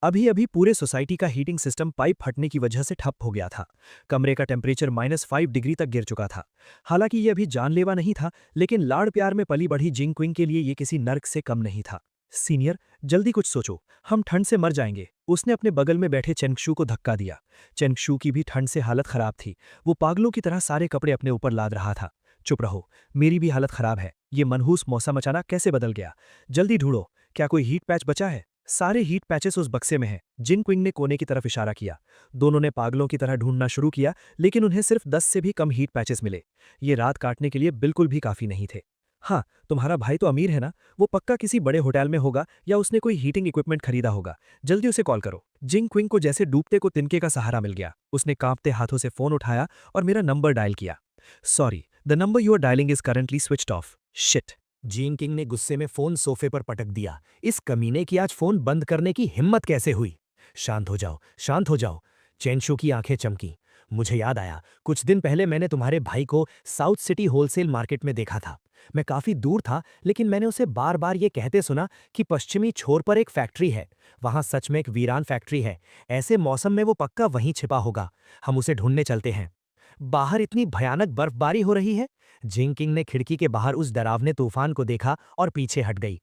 अभी अभी पूरे सोसाइटी का हीटिंग सिस्टम पाइप फटने की वजह से ठप हो गया था। कमरे का टेम्परेचर -5 डिग्री तक गिर चुका था। हालांकि ये अभी जानलेवा नहीं था, लेकिन लाड़ प्यार में पली बढ़ी जिंग क्विंग के लिए ये किसी नर्क से कम नहीं था। सीनियर, जल्दी कुछ सोचो, हम ठंड से मर जाएंगे। उसने अपने बगल में बैठे चेंगशू को धक्का दिया। चेंगशू की भी ठंड से हालत खराब थी। वो पागलों की तरह सारे कपड़े अपने ऊपर लाद रहा था। चुप रहो, मेरी भी हालत खराब है। ये मनहूस मौसम अचानक कैसे बदल गया? जल्दी ढूंढो, क्या कोई हीट पैच बचा है? सारे हीट पैचेस उस बक्से में हैं। जिंग क्विंग ने कोने की तरफ इशारा किया। दोनों ने पागलों की तरह ढूंढना शुरू किया, लेकिन उन्हें सिर्फ 10 से भी कम हीट पैचेस मिले। ये रात काटने के लिए बिल्कुल भी काफी नहीं थे। हाँ, तुम्हारा भाई तो अमीर है ना, वो पक्का किसी बड़े होटल में होगा या उसने कोई हीटिंग इक्विपमेंट खरीदा होगा। जल्दी उसे कॉल करो। जिंग क्विंग को जैसे डूबते को तिनके का सहारा मिल गया। उसने कांपते हाथों से फोन उठाया और मेरा नंबर डायल किया। Sorry, the number you are dialing is currently switched off. Shit. जीन किंग ने गुस्से में फोन सोफे पर पटक दिया। इस कमीने की आज फोन बंद करने की हिम्मत कैसे हुई? शांत हो जाओ, शांत हो जाओ। चेनशू की आंखें चमकी। मुझे याद आया, कुछ दिन पहले मैंने तुम्हारे भाई को साउथ सिटी होलसेल मार्केट में देखा था। मैं काफी दूर था, लेकिन मैंने उसे बार बार ये कहते सुना कि पश्चिमी छोर पर एक फैक्ट्री है। वहां सच में एक वीरान फैक्ट्री है। ऐसे मौसम में वो पक्का वहीं छिपा होगा। हम उसे ढूंढने चलते हैं। बाहर इतनी भयानक बर्फबारी हो रही है। जिंग किंग ने खिड़की के बाहर उस डरावने तूफान को देखा और पीछे हट गई।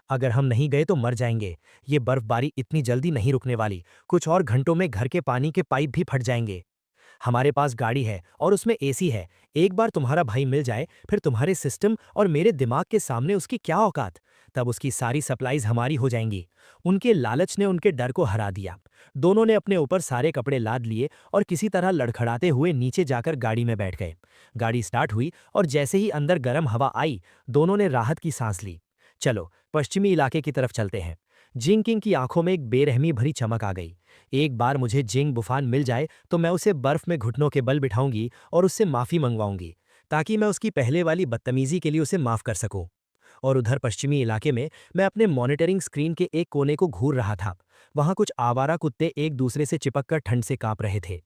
अगर हम नहीं गए तो मर जाएंगे। ये बर्फबारी इतनी जल्दी नहीं रुकने वाली। कुछ और घंटों में घर के पानी के पाइप भी फट जाएंगे। हमारे पास गाड़ी है और उसमें एसी है। एक बार तुम्हारा भाई मिल जाए, फिर तुम्हारे सिस्टम और मेरे दिमाग के सामने उसकी क्या औकात। तब उसकी सारी सप्लाईज हमारी हो जाएंगी। उनके लालच ने उनके डर को हरा दिया। दोनों ने अपने ऊपर सारे कपड़े लाद लिए और किसी तरह लड़खड़ाते हुए नीचे जाकर गाड़ी में बैठ गए। गाड़ी स्टार्ट हुई और जैसे ही अंदर गर्म हवा आई, दोनों ने राहत की सांस ली। चलो, पश्चिमी इलाके की तरफ चलते हैं। जिंग किंग की आंखों में एक बेरहमी भरी चमक आ गई। एक बार मुझे जिंग बुफान मिल जाए तो मैं उसे बर्फ में घुटनों के बल बिठाऊंगी और उससे माफी मंगवाऊंगी, ताकि मैं उसकी पहले वाली बदतमीजी के लिए उसे माफ कर सकूं। और उधर पश्चिमी इलाके में मैं अपने मॉनिटरिंग स्क्रीन के एक कोने को घूर रहा था। वहां कुछ आवारा कुत्ते एक दूसरे से चिपककर ठंड से कांप रहे थे।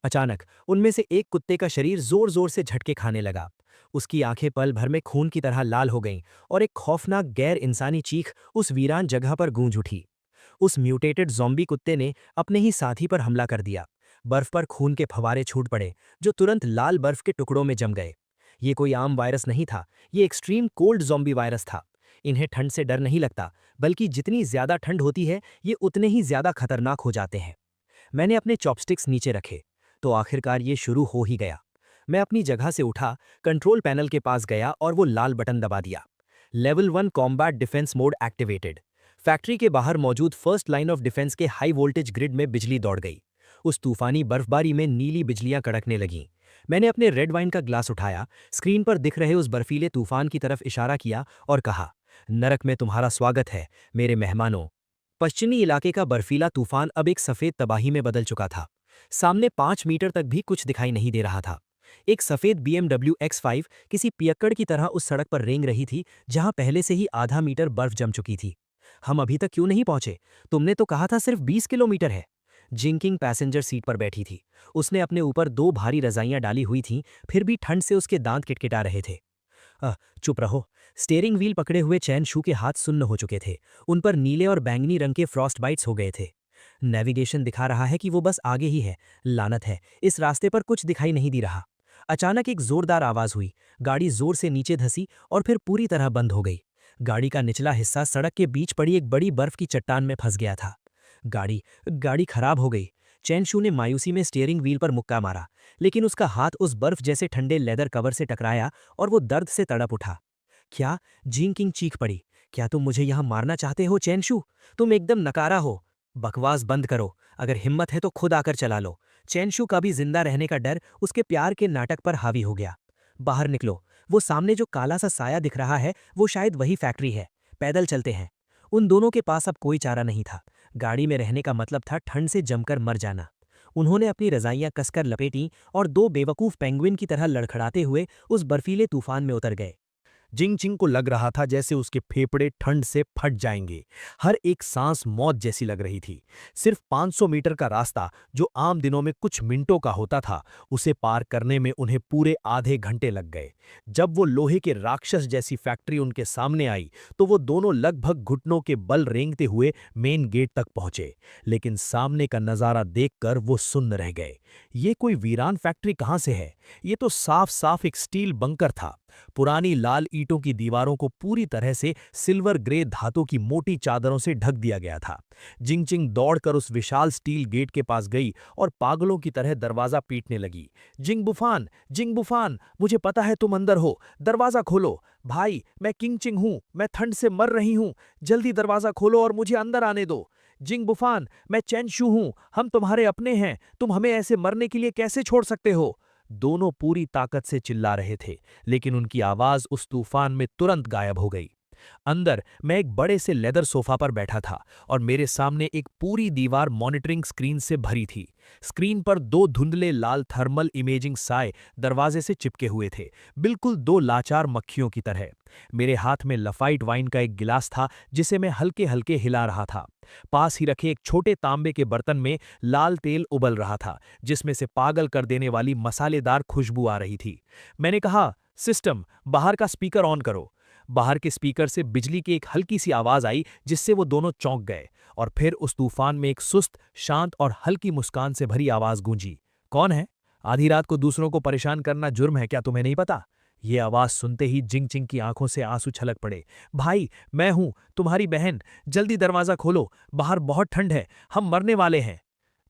अचानक उनमें से एक कुत्ते का शरीर जोर जोर से झटके खाने लगा। उसकी आंखें पल भर में खून की तरह लाल हो गईं और एक खौफनाक गैर इंसानी चीख उस वीरान जगह पर गूंज उठी। उस म्यूटेटेड ज़ॉम्बी कुत्ते ने अपने ही साथी पर हमला कर दिया। बर्फ पर खून के फवारे छूट पड़े, जो तुरंत लाल बर्फ के टुकड़ों में जम गए। ये कोई आम वायरस नहीं था, ये एक्सट्रीम कोल्ड ज़ॉम्बी वायरस था। इन्हें ठंड से डर नहीं लगता, बल्कि जितनी ज्यादा ठंड होती है, ये उतने ही ज्यादा खतरनाक हो जाते हैं। मैंने अपने चॉपस्टिक्स नीचे रखे, तो आखिरकार ये शुरू हो ही गया। मैं अपनी जगह से उठा, कंट्रोल पैनल के पास गया और वो लाल बटन दबा दिया। Level 1 combat defence mode activated. Factory के बाहर मौजूद फर्स्ट लाइन ऑफ डिफेंस के हाई वोल्टेज ग्रिड में बिजली दौड़ गई। उस तूफानी बर्फबारी में नीली बिजलियां कड़कने लगीं। मैंने अपने रेड वाइन का ग्लास उठाया, स्क्रीन पर दिख रहे उस बर्फीले तूफान की तरफ इशारा किया और कहा, नरक में तुम्हारा स्वागत है मेरे मेहमानों। पश्चिमी इलाके का बर्फीला तूफान अब एक सफेद तबाही में बदल चुका था। सामने 5 मीटर तक भी कुछ दिखाई नहीं दे रहा था। एक सफेद BMW X5 किसी पियक्कड़ की तरह उस सड़क पर रेंग रही थी, जहां पहले से ही आधा मीटर बर्फ जम चुकी थी। हम अभी तक क्यों नहीं पहुंचे? तुमने तो कहा था सिर्फ 20 किलोमीटर है। जिंग किंग पैसेंजर सीट पर बैठी थी। उसने अपने ऊपर 2 भारी रजाइयां डाली हुई थीं, फिर भी ठंड से उसके दांत किटकिटा रहे थे। चुप रहो। स्टीयरिंग व्हील पकड़े हुए चैन शू के हाथ सुन्न हो चुके थे। उन पर नीले और बैंगनी रंग के फ्रॉस्ट बाइट्स हो गए थे। नेविगेशन दिखा रहा है कि वो बस आगे ही है। लानत है, इस रास्ते पर कुछ दिखाई नहीं दे रहा। अचानक एक जोरदार आवाज हुई। गाड़ी जोर से नीचे धसी और फिर पूरी तरह बंद हो गई। गाड़ी का निचला हिस्सा सड़क के बीच पड़ी एक बड़ी बर्फ की चट्टान में फंस गया था। गाड़ी खराब हो गई। चैनशू ने मायूसी में स्टीयरिंग व्हील पर मुक्का मारा, लेकिन उसका हाथ उस बर्फ जैसे ठंडे लेदर कवर से टकराया और वो दर्द से तड़प उठा। क्या? जिंग किंग चीख पड़ी। क्या तुम मुझे यहां मारना चाहते हो चैनशू? तुम एकदम नकारा हो। बकवास बंद करो। अगर हिम्मत है तो खुद आकर चला लो। चैनशू का भी जिंदा रहने का डर उसके प्यार के नाटक पर हावी हो गया। बाहर निकलो। वो सामने जो काला सा साया दिख रहा है, वो शायद वही फैक्ट्री है। पैदल चलते हैं। उन दोनों के पास अब कोई चारा नहीं था। गाड़ी में रहने का मतलब था ठंड से जमकर मर जाना। उन्होंने अपनी रजाइयां कसकर लपेटीं और 2 बेवकूफ पेंगुइन की तरह लड़खड़ाते हुए उस बर्फीले तूफान में उतर गए। जिंग चिंग को लग रहा था जैसे उसके फेफड़े ठंड से फट जाएंगे। हर एक सांस मौत जैसी लग रही थी। सिर्फ 500 मीटर का रास्ता, जो आम दिनों में कुछ मिनटों का होता था, उसे पार करने में उन्हें पूरे आधे घंटे लग गए। जब वो लोहे के राक्षस जैसी फैक्ट्री उनके सामने आई, तो वो दोनों लगभग घुटनों के बल रेंगते हुए मेन गेट तक पहुंचे। लेकिन सामने का नजारा देखकर वो सुन्न रह गए। ये कोई वीरान फैक्ट्री कहां से है? ये तो साफ साफ एक स्टील बंकर था। पुरानी लाल ईंटों की दीवारों को पूरी तरह से सिल्वर ग्रे धातु की मोटी चादरों से ढक दिया गया था। जिंगचिंग दौड़कर उस विशाल स्टील गेट के पास गई और पागलों की तरह दरवाजा पीटने लगी। जिंग बुफान, मुझे पता है तुम अंदर हो, दरवाजा खोलो। भाई, मैं किंग चिंग हूँ, मैं ठंड से मर रही हूँ, जल्दी दरवाजा खोलो और मुझे अंदर आने दो। जिंग बुफान, मैं चेन शू हूँ, हम तुम्हारे अपने हैं, तुम हमें ऐसे मरने के लिए कैसे छोड़ सकते हो? दोनों पूरी ताकत से चिल्ला रहे थे, लेकिन उनकी आवाज उस तूफान में तुरंत गायब हो गई। अंदर मैं एक बड़े से लेदर सोफा पर बैठा था और मेरे सामने एक पूरी दीवार मॉनिटरिंग स्क्रीन से भरी थी। स्क्रीन पर दो धुंधले लाल थर्मल इमेजिंग साए दरवाजे से चिपके हुए थे, बिल्कुल दो लाचार मक्खियों की तरह। मेरे हाथ में लफाइट वाइन का एक गिलास था जिसे मैं हल्के हल्के हिला रहा था। पास ही रखे एक छोटे तांबे के बर्तन में लाल तेल उबल रहा था, जिसमें से पागल कर देने वाली मसालेदार खुशबू आ रही थी। मैंने कहा, सिस्टम, बाहर का स्पीकर ऑन करो। बाहर के स्पीकर से बिजली की एक हल्की सी आवाज आई जिससे वो दोनों चौंक गए, और फिर उस तूफान में एक सुस्त, शांत और हल्की मुस्कान से भरी आवाज गूंजी। कौन है? आधी रात को दूसरों को परेशान करना जुर्म है क्या, तुम्हें नहीं पता? ये आवाज सुनते ही जिंग चिंग की आंखों से आंसू छलक पड़े। भाई, मैं हूं, तुम्हारी बहन, जल्दी दरवाजा खोलो, बाहर बहुत ठंड है, हम मरने वाले हैं।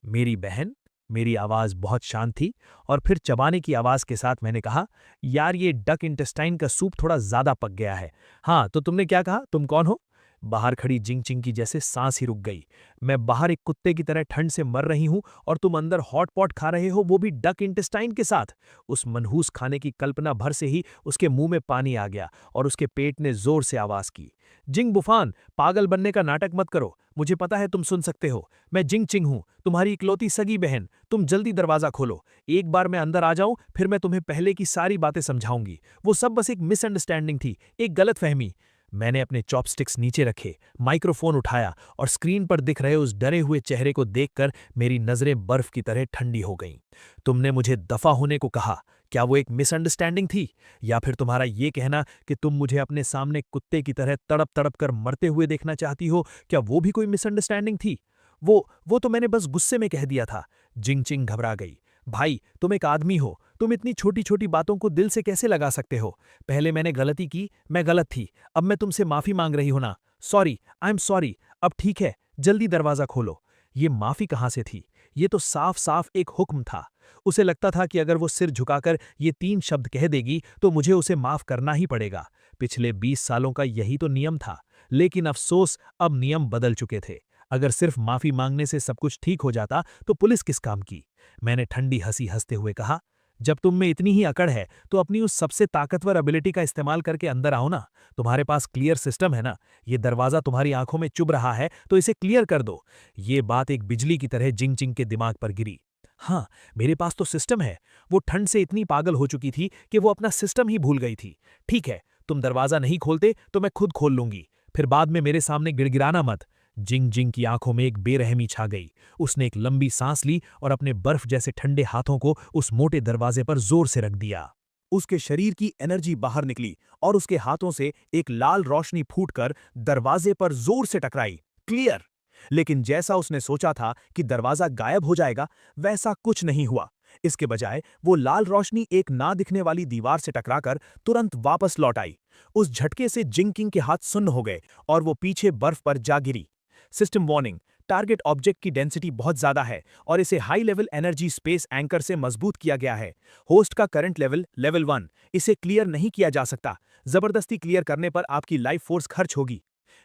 मेरी बहन? मेरी आवाज बहुत शांत थी, और फिर चबाने की आवाज के साथ मैंने कहा, यार ये डक इंटेस्टाइन का सूप थोड़ा ज्यादा पक गया है। हाँ, तो तुमने क्या कहा, तुम कौन हो? बाहर खड़ी जिंग चिंग की जैसे सांस ही रुक गई। मैं बाहर एक कुत्ते की तरह ठंड से मर रही हूं और तुम अंदर हॉट पॉट खा रहे हो, वो भी डक इंटेस्टाइन के साथ। उस मनहूस खाने की कल्पना भर से ही उसके मुंह में पानी आ गया और उसके पेट ने जोर से आवाज की, जिंग बुफान, पागल बनने का नाटक मत करो, मुझे पता है तुम सुन सकते हो। मैं जिंग चिंग हूं, तुम्हारी इकलौती सगी बहन, तुम जल्दी दरवाजा खोलो। एक बार मैं अंदर आ जाऊं, फिर मैं तुम्हें पहले की सारी बातें समझाऊंगी। वो सब बस एक मिसअंडरस्टैंडिंग थी, एक गलतफहमी। मैंने अपने चॉपस्टिक्स नीचे रखे, माइक्रोफोन उठाया और स्क्रीन पर दिख रहे उस डरे हुए चेहरे को देखकर मेरी नजरें बर्फ की तरह ठंडी हो गईं। तुमने मुझे दफा होने को कहा, क्या वो एक मिसअंडरस्टैंडिंग थी? या फिर तुम्हारा ये कहना कि तुम मुझे अपने सामने कुत्ते की तरह तड़प तड़प कर मरते हुए देखना चाहती हो, क्या वो भी कोई मिसअंडरस्टैंडिंग थी? वो तो मैंने बस गुस्से में कह दिया था। जिंग चिंग घबरा गई। भाई, तुम एक आदमी हो, तुम इतनी छोटी छोटी बातों को दिल से कैसे लगा सकते हो? पहले मैंने गलती की, मैं गलत थी, अब मैं तुमसे माफी मांग रही हूं ना। Sorry, I am sorry. अब ठीक है, जल्दी दरवाजा खोलो। ये माफी कहां से थी? ये तो साफ साफ एक हुक्म था। उसे लगता था कि अगर वो सिर झुकाकर ये 3 शब्द कह देगी तो मुझे उसे माफ करना ही पड़ेगा। पिछले 20 सालों का यही तो नियम था, लेकिन अफसोस, अब नियम बदल चुके थे। अगर सिर्फ माफी मांगने से सब कुछ ठीक हो जाता तो पुलिस किस काम की? मैंने ठंडी हंसी हंसते हुए कहा, जब तुम में इतनी ही अकड़ है तो अपनी उस सबसे ताकतवर एबिलिटी का इस्तेमाल करके अंदर आओ ना। तुम्हारे पास क्लियर सिस्टम है ना? ये दरवाजा तुम्हारी आंखों में चुभ रहा है तो इसे क्लियर कर दो। ये बात एक बिजली की तरह जिंग चिंग के दिमाग पर गिरी। हाँ, मेरे पास तो सिस्टम है। वो ठंड से इतनी पागल हो चुकी थी कि वो अपना सिस्टम ही भूल गई थी। ठीक है, तुम दरवाजा नहीं खोलते तो मैं खुद खोल लूंगी, फिर बाद में मेरे सामने गिड़गिड़ाना मत। जिंग जिंग की आंखों में एक बेरहमी छा गई। उसने एक लंबी सांस ली और अपने बर्फ जैसे ठंडे हाथों को उस मोटे दरवाजे पर जोर से रख दिया। उसके शरीर की एनर्जी बाहर निकली और उसके हाथों से एक लाल रोशनी फूटकर दरवाजे पर जोर से टकराई। क्लियर! लेकिन जैसा उसने सोचा था कि दरवाजा गायब हो जाएगा, वैसा कुछ नहीं हुआ। इसके बजाय वो लाल रोशनी एक ना दिखने वाली दीवार से टकराकर तुरंत वापस लौट आई। उस झटके से जिंग किंग के हाथ सुन्न हो गए और वो पीछे बर्फ पर जा गिरी। सिस्टम वार्निंग, टारगेट ऑब्जेक्ट की डेंसिटी बहुत ज्यादा है और इसे high level energy space anchor से मजबूत किया गया है। होस्ट का करंट लेवल लेवल 1, इसे क्लियर नहीं किया जा सकता। जबरदस्ती क्लियर करने पर आपकी लाइफ फोर्स खर्च होगी।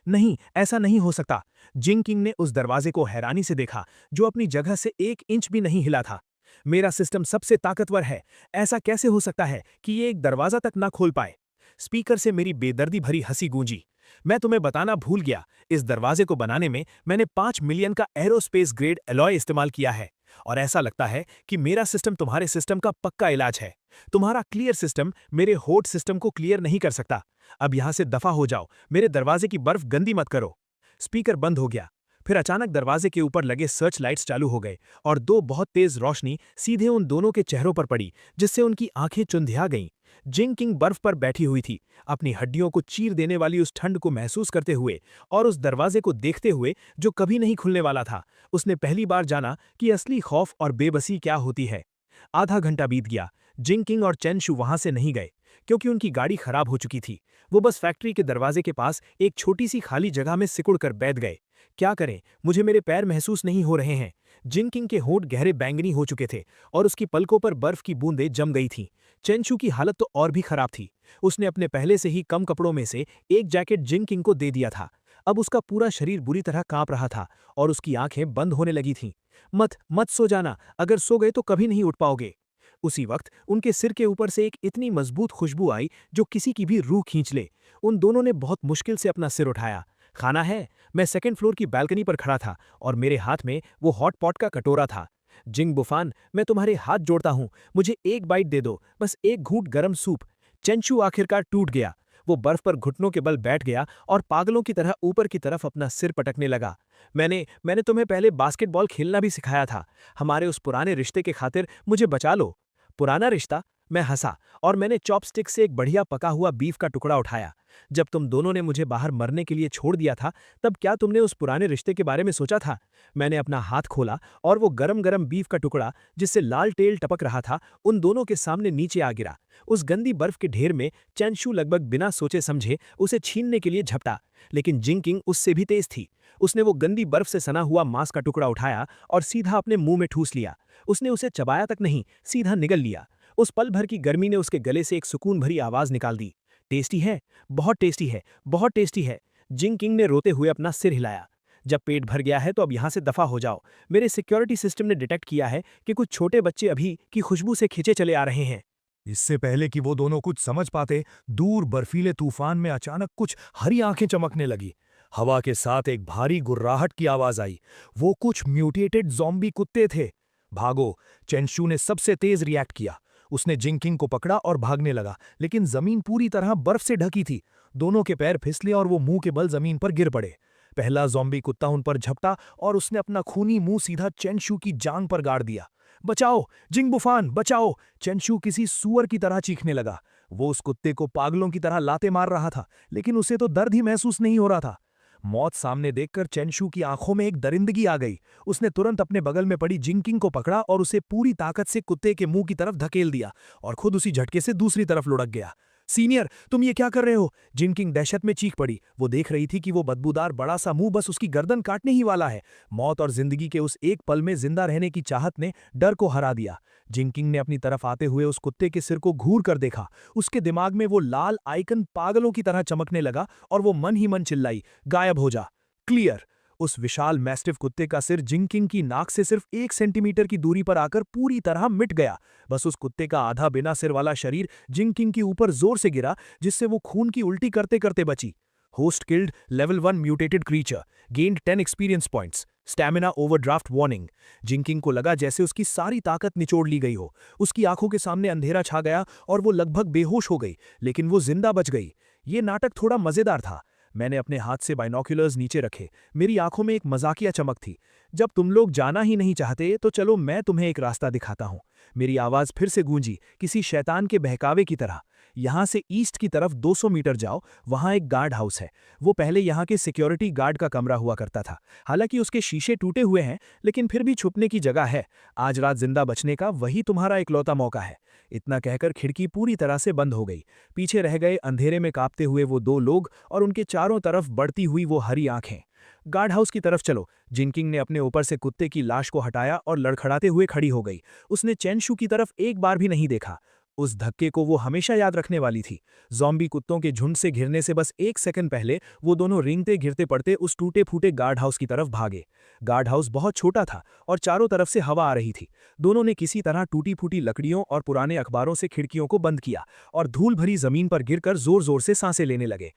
नहीं, ऐसा नहीं हो सकता। जिंग किंग ने उस दरवाजे को हैरानी से देखा, जो अपनी जगह से 1 इंच भी नहीं हिला था। मेरा सिस्टम सबसे ताकतवर है, ऐसा कैसे हो सकता है कि ये एक दरवाजा तक ना खोल पाए? स्पीकर से मेरी बेदर्दी भरी हंसी गूंजी। मैं तुम्हें बताना भूल गया, इस दरवाजे को बनाने में मैंने 5 मिलियन का एरोस्पेस ग्रेड एलॉय इस्तेमाल किया है, और ऐसा लगता है कि मेरा सिस्टम तुम्हारे सिस्टम का पक्का इलाज है। तुम्हारा क्लियर सिस्टम मेरे होट सिस्टम को क्लियर नहीं कर सकता। अब यहां से दफा हो जाओ, मेरे दरवाजे की बर्फ गंदी मत करो। स्पीकर बंद हो गया। फिर अचानक दरवाजे के ऊपर लगे सर्च लाइट्स चालू हो गए और 2 बहुत तेज रोशनी सीधे उन दोनों के चेहरों पर पड़ी, जिससे उनकी आंखें चुंधिया गईं। जिंग किंग बर्फ पर बैठी हुई थी, अपनी हड्डियों को चीर देने वाली उस ठंड को महसूस करते हुए और उस दरवाजे को देखते हुए जो कभी नहीं खुलने वाला था। उसने पहली बार जाना कि असली खौफ और बेबसी क्या होती है। आधा घंटा बीत गया। जिंग किंग और चेन शू वहां से नहीं गए, क्योंकि उनकी गाड़ी खराब हो चुकी थी। वो बस फैक्ट्री के दरवाजे के पास एक छोटी सी खाली जगह में सिकुड़ कर बैठ गए। क्या करें, मुझे मेरे पैर महसूस नहीं हो रहे हैं। जिनकिंग के होंठ गहरे बैंगनी हो चुके थे और उसकी पलकों पर बर्फ की बूंदें जम गई थीं। चेंशू की हालत तो और भी खराब थी। उसने अपने पहले से ही कम कपड़ों में से एक जैकेट जिनकिंग को दे दिया था। अब उसका पूरा शरीर बुरी तरह कांप रहा था और उसकी आंखें बंद होने लगी थीं। मत मत सो जाना, अगर सो गए तो कभी नहीं उठ पाओगे। उसी वक्त उनके सिर के ऊपर से एक इतनी मजबूत खुशबू आई जो किसी की भी रूह खींच ले। उन दोनों ने बहुत मुश्किल से अपना सिर उठाया। खाना है? मैं सेकंड फ्लोर की बालकनी पर खड़ा था और मेरे हाथ में वो हॉट पॉट का कटोरा था। जिंग बुफान, मैं तुम्हारे हाथ जोड़ता हूं, मुझे एक बाइट दे दो, बस एक घूंट गरम सूप। चेंशू आखिरकार टूट गया। वो बर्फ पर घुटनों के बल बैठ गया और पागलों की तरह ऊपर की तरफ अपना सिर पटकने लगा। मैंने तुम्हें पहले बास्केटबॉल खेलना भी सिखाया था। हमारे उस पुराने रिश्ते के खातिर मुझे बचा लो। पुराना रिश्ता? मैं हंसा और मैंने चॉपस्टिक से एक बढ़िया पका हुआ बीफ का टुकड़ा उठाया। जब तुम दोनों ने मुझे बाहर मरने के लिए छोड़ दिया था, तब क्या तुमने उस पुराने रिश्ते के बारे में सोचा था? मैंने अपना हाथ खोला और वो गरम गरम बीफ का टुकड़ा, जिससे लाल टेल टपक रहा था, उन दोनों के सामने नीचे आ गिरा। उस गंदी बर्फ के ढेर में चेंशू लगभग बिना सोचे समझे उसे छीनने के लिए झपटा, लेकिन जिंकिंग उससे भी तेज थी। उसने वो गंदी बर्फ से सना हुआ मांस का टुकड़ा उठाया और सीधा अपने मुंह में ठूस लिया। उसने उसे चबाया तक नहीं, सीधा निगल लिया। उस पल भर की गर्मी ने उसके गले से एक सुकून भरी आवाज निकाल दी। टेस्टी है, बहुत टेस्टी है, बहुत टेस्टी है। जिंकिंग ने रोते हुए अपना सिर हिलाया। जब पेट भर गया है तो अब यहां से दफा हो जाओ। मेरे सिक्योरिटी सिस्टम ने डिटेक्ट किया है कि कुछ छोटे बच्चे अभी की खुशबू से खिंचे चले आ रहे हैं। इससे पहले कि वो दोनों कुछ समझ पाते, दूर बर्फीले तूफान में अचानक कुछ हरी आंखें चमकने लगी। हवा के साथ एक भारी गुर्राहट की आवाज आई। वो कुछ म्यूटेटेड ज़ॉम्बी कुत्ते थे। भागो! चेंशू ने सबसे तेज रिएक्ट किया। उसने जिंकिंग को पकड़ा और भागने लगा, लेकिन जमीन पूरी तरह बर्फ से ढकी थी। दोनों के पैर फिसले और वो मुंह के बल जमीन पर गिर पड़े। पहला ज़ॉम्बी कुत्ता उन पर झपटा और उसने अपना खूनी मुंह सीधा चेंशू की जांग पर गाड़ दिया। बचाओ! जिंग बुफान, बचाओ! चेंशू किसी सूअर की तरह चीखने लगा। वो उस कुत्ते को पागलों की तरह लाते मार रहा था, लेकिन उसे तो दर्द ही महसूस नहीं हो रहा था। मौत सामने देखकर चेंशू की आंखों में एक दरिंदगी आ गई। उसने तुरंत अपने बगल में पड़ी जिंकिंग को पकड़ा और उसे पूरी ताकत से कुत्ते के मुंह की तरफ धकेल दिया और खुद उसी झटके से दूसरी तरफ लुढ़क गया। सीनियर, तुम ये क्या कर रहे हो? जिंकिंग दहशत में चीख पड़ी। वो देख रही थी कि वो बदबूदार बड़ा सा मुंह बस उसकी गर्दन काटने ही वाला है। मौत और जिंदगी के उस एक पल में जिंदा रहने की चाहत ने डर को हरा दिया। जिंकिंग ने अपनी तरफ आते हुए उस कुत्ते के सिर को घूर कर देखा। उसके दिमाग में वो लाल आइकन पागलों की तरह चमकने लगा और वो मन ही मन चिल्लाई, गायब हो जा। क्लियर! उस विशाल मैस्टिफ कुत्ते का सिर जिंकिंग की नाक से सिर्फ 1 सेंटीमीटर की दूरी पर आकर पूरी तरह मिट गया। बस उस कुत्ते का आधा बिना सिर वाला शरीर जिंकिंग के ऊपर जोर से गिरा, जिससे वो खून की उल्टी करते करते बची। Host killed, level 1 mutated creature, gained 10 experience points, stamina overdraft warning. जिंकिंग को लगा जैसे उसकी सारी ताकत निचोड़ ली गई हो। उसकी आंखों के सामने अंधेरा छा गया और वो लगभग बेहोश हो गई, लेकिन वो जिंदा बच गई। ये नाटक थोड़ा मजेदार था। मैंने अपने हाथ से बाइनोक्यूलर्स नीचे रखे। मेरी आंखों में एक मजाकिया चमक थी। जब तुम लोग जाना ही नहीं चाहते तो चलो मैं तुम्हें एक रास्ता दिखाता हूं। मेरी आवाज फिर से गूंजी, किसी शैतान के बहकावे की तरह। यहां से ईस्ट की तरफ 200 मीटर जाओ, वहां एक गार्ड हाउस है। वो पहले यहां के सिक्योरिटी गार्ड का कमरा हुआ करता था। हालांकि उसके शीशे टूटे हुए हैं, लेकिन फिर भी छुपने की जगह है। आज रात जिंदा बचने का वही तुम्हारा इकलौता मौका है। इतना कहकर खिड़की पूरी तरह से बंद हो गई। पीछे रह गए अंधेरे में कांपते हुए वो 2 लोग और उनके चारों तरफ बढ़ती हुई वो हरी आंखें। गार्ड हाउस की तरफ चलो। जिंकिंग ने अपने ऊपर से कुत्ते की लाश को हटाया और लड़खड़ाते हुए खड़ी हो गई। उसने चेंशू की तरफ एक बार भी नहीं देखा। उस धक्के को वो हमेशा याद रखने वाली थी। ज़ॉम्बी कुत्तों के झुंड से घिरने से बस 1 सेकंड पहले वो दोनों रेंगते गिरते पड़ते उस टूटे फूटे गार्ड हाउस की तरफ भागे। गार्ड हाउस बहुत छोटा था और चारों तरफ से हवा आ रही थी। दोनों ने किसी तरह टूटी फूटी लकड़ियों और पुराने अखबारों से खिड़कियों को बंद किया और धूल भरी जमीन पर गिरकर जोर जोर से सांसें लेने लगे।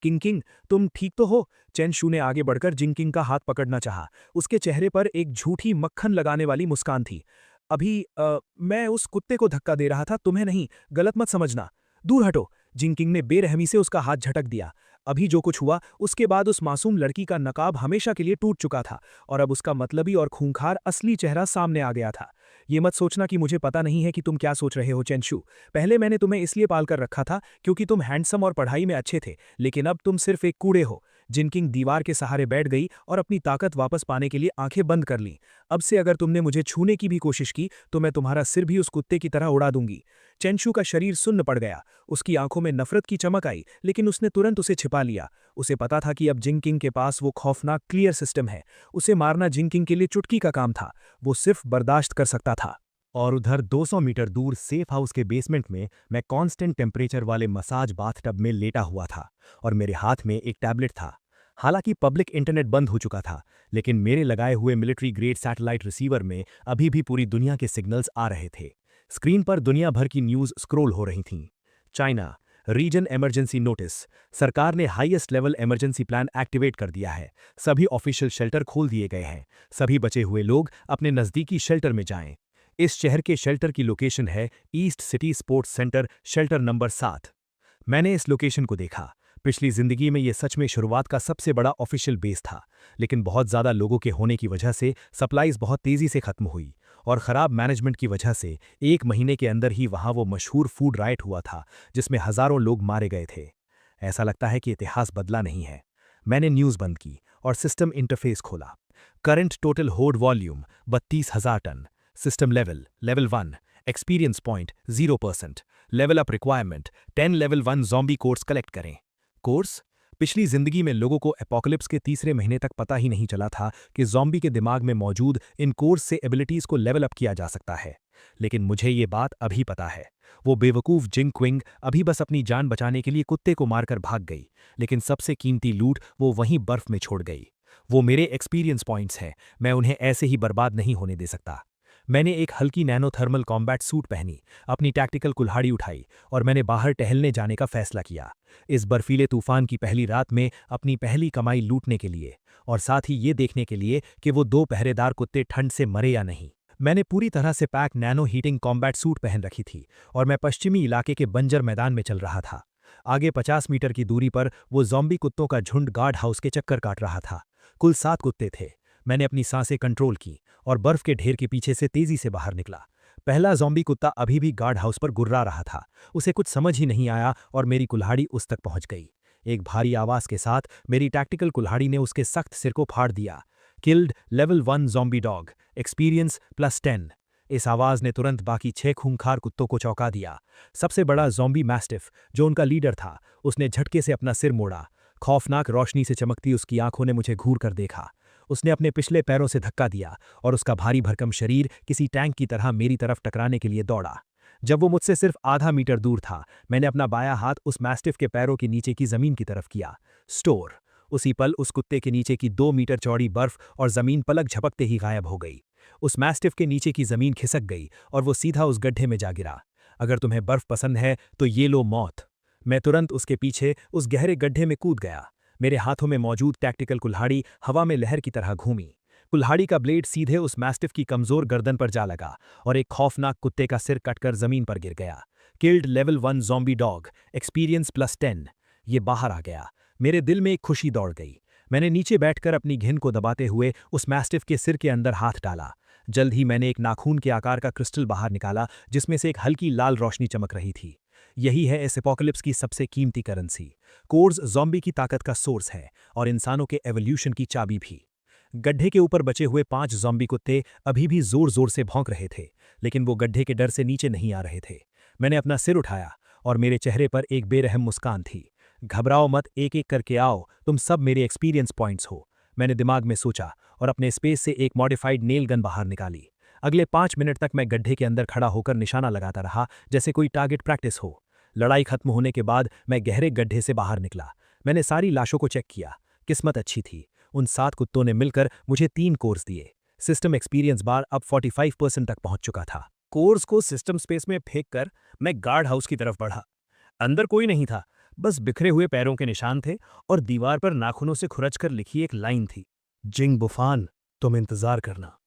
किंग, तुम ठीक तो हो? चेंशू ने आगे बढ़कर जिंकिंग का हाथ पकड़ना चाहा। उसके चेहरे पर एक झूठी मक्खन लगाने वाली मुस्कान थी। मैं उस कुत्ते को धक्का दे रहा था, तुम्हें नहीं, गलत मत समझना। दूर हटो। जिंकिंग ने बेरहमी से उसका हाथ झटक दिया। अभी जो कुछ हुआ उसके बाद उस मासूम लड़की का नकाब हमेशा के लिए टूट चुका था और अब उसका मतलबी और खूंखार असली चेहरा सामने आ गया था। ये मत सोचना कि मुझे पता नहीं है कि तुम क्या सोच रहे हो चेंशू। पहले मैंने तुम्हें इसलिए पालकर रखा था क्योंकि तुम हैंडसम और पढ़ाई में अच्छे थे, लेकिन अब तुम सिर्फ एक कूड़े हो। जिनकिंग दीवार के सहारे बैठ गई और अपनी ताकत वापस पाने के लिए आंखें बंद कर लीं। अब से अगर तुमने मुझे छूने की भी कोशिश की तो मैं तुम्हारा सिर भी उस कुत्ते की तरह उड़ा दूंगी। चेंशू का शरीर सुन्न पड़ गया। उसकी आंखों में नफरत की चमक आई, लेकिन उसने तुरंत उसे छिपा लिया। उसे पता था कि अब जिंकिंग के पास वो खौफनाक क्लियर सिस्टम है। उसे मारना जिंकिंग के लिए चुटकी का काम था। वो सिर्फ बर्दाश्त कर सकता था। और उधर 200 मीटर दूर सेफ हाउस के बेसमेंट में मैं कांस्टेंट टेम्परेचर वाले मसाज बाथटब में लेटा हुआ था और मेरे हाथ में एक टैबलेट था। हालांकि पब्लिक इंटरनेट बंद हो चुका था, लेकिन मेरे लगाए हुए मिलिट्री ग्रेड सैटेलाइट रिसीवर में अभी भी पूरी दुनिया के सिग्नल्स आ रहे थे। स्क्रीन पर दुनिया भर की न्यूज स्क्रॉल हो रही थीं। China region emergency notice. सरकार ने highest level emergency plan activate कर दिया है। सभी ऑफिशियल शेल्टर खोल दिए गए हैं। सभी बचे हुए लोग अपने नज़दीकी शेल्टर में जाएं। इस शहर के शेल्टर की लोकेशन है east city sports centre, shelter number 7। मैंने इस लोकेशन को देखा। पिछली जिंदगी में ये सच में शुरुआत का सबसे बड़ा ऑफिशियल बेस था, लेकिन बहुत ज़्यादा लोगों के होने की वजह से सप्लाईज बहुत तेज़ी से खत्म हुई और ख़राब मैनेजमेंट की वजह से 1 महीने के अंदर ही वहाँ वो मशहूर फूड राइट हुआ था जिसमें हज़ारों लोग मारे गए थे। ऐसा लगता है कि इतिहास बदला नहीं है। मैंने न्यूज़ बंद की और सिस्टम इंटरफेस खोला। Current total hold volume 32,000 ton. System level 1। Experience point 0%। Level up requirement 10 level 1 zombie cores collect करें। कोर्स? पिछली जिंदगी में लोगों को एपोकलिप्स के तीसरे महीने तक पता ही नहीं चला था कि ज़ॉम्बी के दिमाग में मौजूद इन कोर्स से एबिलिटीज़ को लेवल अप किया जा सकता है। लेकिन मुझे ये बात अभी पता है। वो बेवकूफ़ जिंग क्विंग अभी बस अपनी जान बचाने के लिए कुत्ते को मारकर भाग गई, लेकिन सबसे कीमती लूट वो वहीं बर्फ में छोड़ गई। वो मेरे एक्सपीरियंस पॉइंट्स हैं, मैं उन्हें ऐसे ही बर्बाद नहीं होने दे सकता। मैंने एक हल्की नैनो थर्मल कॉम्बैट सूट पहनी, अपनी टैक्टिकल कुल्हाड़ी उठाई और मैंने बाहर टहलने जाने का फैसला किया। इस बर्फीले तूफान की पहली रात में अपनी पहली कमाई लूटने के लिए और साथ ही ये देखने के लिए कि वो 2 पहरेदार कुत्ते ठंड से मरे या नहीं। मैंने पूरी तरह से pack nano heating combat suit पहन रखी थी और मैं पश्चिमी इलाके के बंजर मैदान में चल रहा था। आगे 50 मीटर की दूरी पर वो ज़ॉम्बी कुत्तों का झुंड गार्ड हाउस के चक्कर काट रहा था। कुल 7 कुत्ते थे। मैंने अपनी सांसें कंट्रोल की और बर्फ के ढेर के पीछे से तेजी से बाहर निकला। पहला ज़ॉम्बी कुत्ता अभी भी गार्ड हाउस पर गुर्रा रहा था। उसे कुछ समझ ही नहीं आया और मेरी कुल्हाड़ी उस तक पहुंच गई। एक भारी आवाज़ के साथ मेरी टैक्टिकल कुल्हाड़ी ने उसके सख्त सिर को फाड़ दिया। Killed level 1 zombie dog, experience +10। इस आवाज़ ने तुरंत बाकी 6 खूंखार कुत्तों को चौंका दिया। सबसे बड़ा ज़ॉम्बी मैस्टिफ, जो उनका लीडर था, उसने झटके से अपना सिर मोड़ा। खौफनाक रोशनी से चमकती उसकी आंखों ने मुझे घूर कर देखा। उसने अपने पिछले पैरों से धक्का दिया और उसका भारी भरकम शरीर किसी टैंक की तरह मेरी तरफ टकराने के लिए दौड़ा। जब वो मुझसे सिर्फ आधा मीटर दूर था, मैंने अपना बायां हाथ उस मैस्टिफ के पैरों के नीचे की जमीन की तरफ किया। स्टोर। उसी पल उस कुत्ते के नीचे की 2 मीटर चौड़ी बर्फ और जमीन पलक झपकते ही गायब हो गई। उस मैस्टिफ के नीचे की जमीन खिसक गई और वो सीधा उस गड्ढे में जा गिरा। अगर तुम्हें बर्फ पसंद है तो ये लो मौत। मैं तुरंत उसके पीछे उस गहरे गड्ढे में कूद गया। मेरे हाथों में मौजूद टैक्टिकल कुल्हाड़ी हवा में लहर की तरह घूमी। कुल्हाड़ी का ब्लेड सीधे उस मैस्टिफ की कमजोर गर्दन पर जा लगा और एक खौफनाक कुत्ते का सिर कटकर जमीन पर गिर गया। Killed level 1 zombie dog, experience +10। ये बाहर आ गया। मेरे दिल में एक खुशी दौड़ गई। मैंने नीचे बैठकर अपनी घिन को दबाते हुए उस मैस्टिफ के सिर के अंदर हाथ डाला। जल्द ही मैंने एक नाखून के आकार का क्रिस्टल बाहर निकाला जिसमें से एक हल्की लाल रोशनी चमक रही थी। यही है इस एपोकलिप्स की सबसे कीमती करेंसी। कोर्स ज़ॉम्बी की ताकत का सोर्स है और इंसानों के एवोल्यूशन की चाबी भी। गड्ढे के ऊपर बचे हुए 5 ज़ॉम्बी कुत्ते अभी भी जोर जोर से भौंक रहे थे, लेकिन वो गड्ढे के डर से नीचे नहीं आ रहे थे। मैंने अपना सिर उठाया और मेरे चेहरे पर एक बेरहम मुस्कान थी। घबराओ मत, एक एक करके आओ, तुम सब मेरे एक्सपीरियंस पॉइंट्स हो, मैंने दिमाग में सोचा और अपने स्पेस से एक मॉडिफाइड नेल गन बाहर निकाली। अगले 5 मिनट तक मैं गड्ढे के अंदर खड़ा होकर निशाना लगाता रहा, जैसे कोई टारगेट प्रैक्टिस हो। लड़ाई खत्म होने के बाद मैं गहरे गड्ढे से बाहर निकला। मैंने सारी लाशों को चेक किया। किस्मत अच्छी थी, उन 7 कुत्तों ने मिलकर मुझे 3 कोर्स दिए। सिस्टम एक्सपीरियंस बार अब 45% तक पहुंच चुका था। कोर्स को सिस्टम स्पेस में फेंक कर मैं गार्ड हाउस की तरफ बढ़ा। अंदर कोई नहीं था, बस बिखरे हुए पैरों के निशान थे और दीवार पर नाखूनों से खुरचकर लिखी एक लाइन थी, जिंग बुफान, तुम इंतजार करना।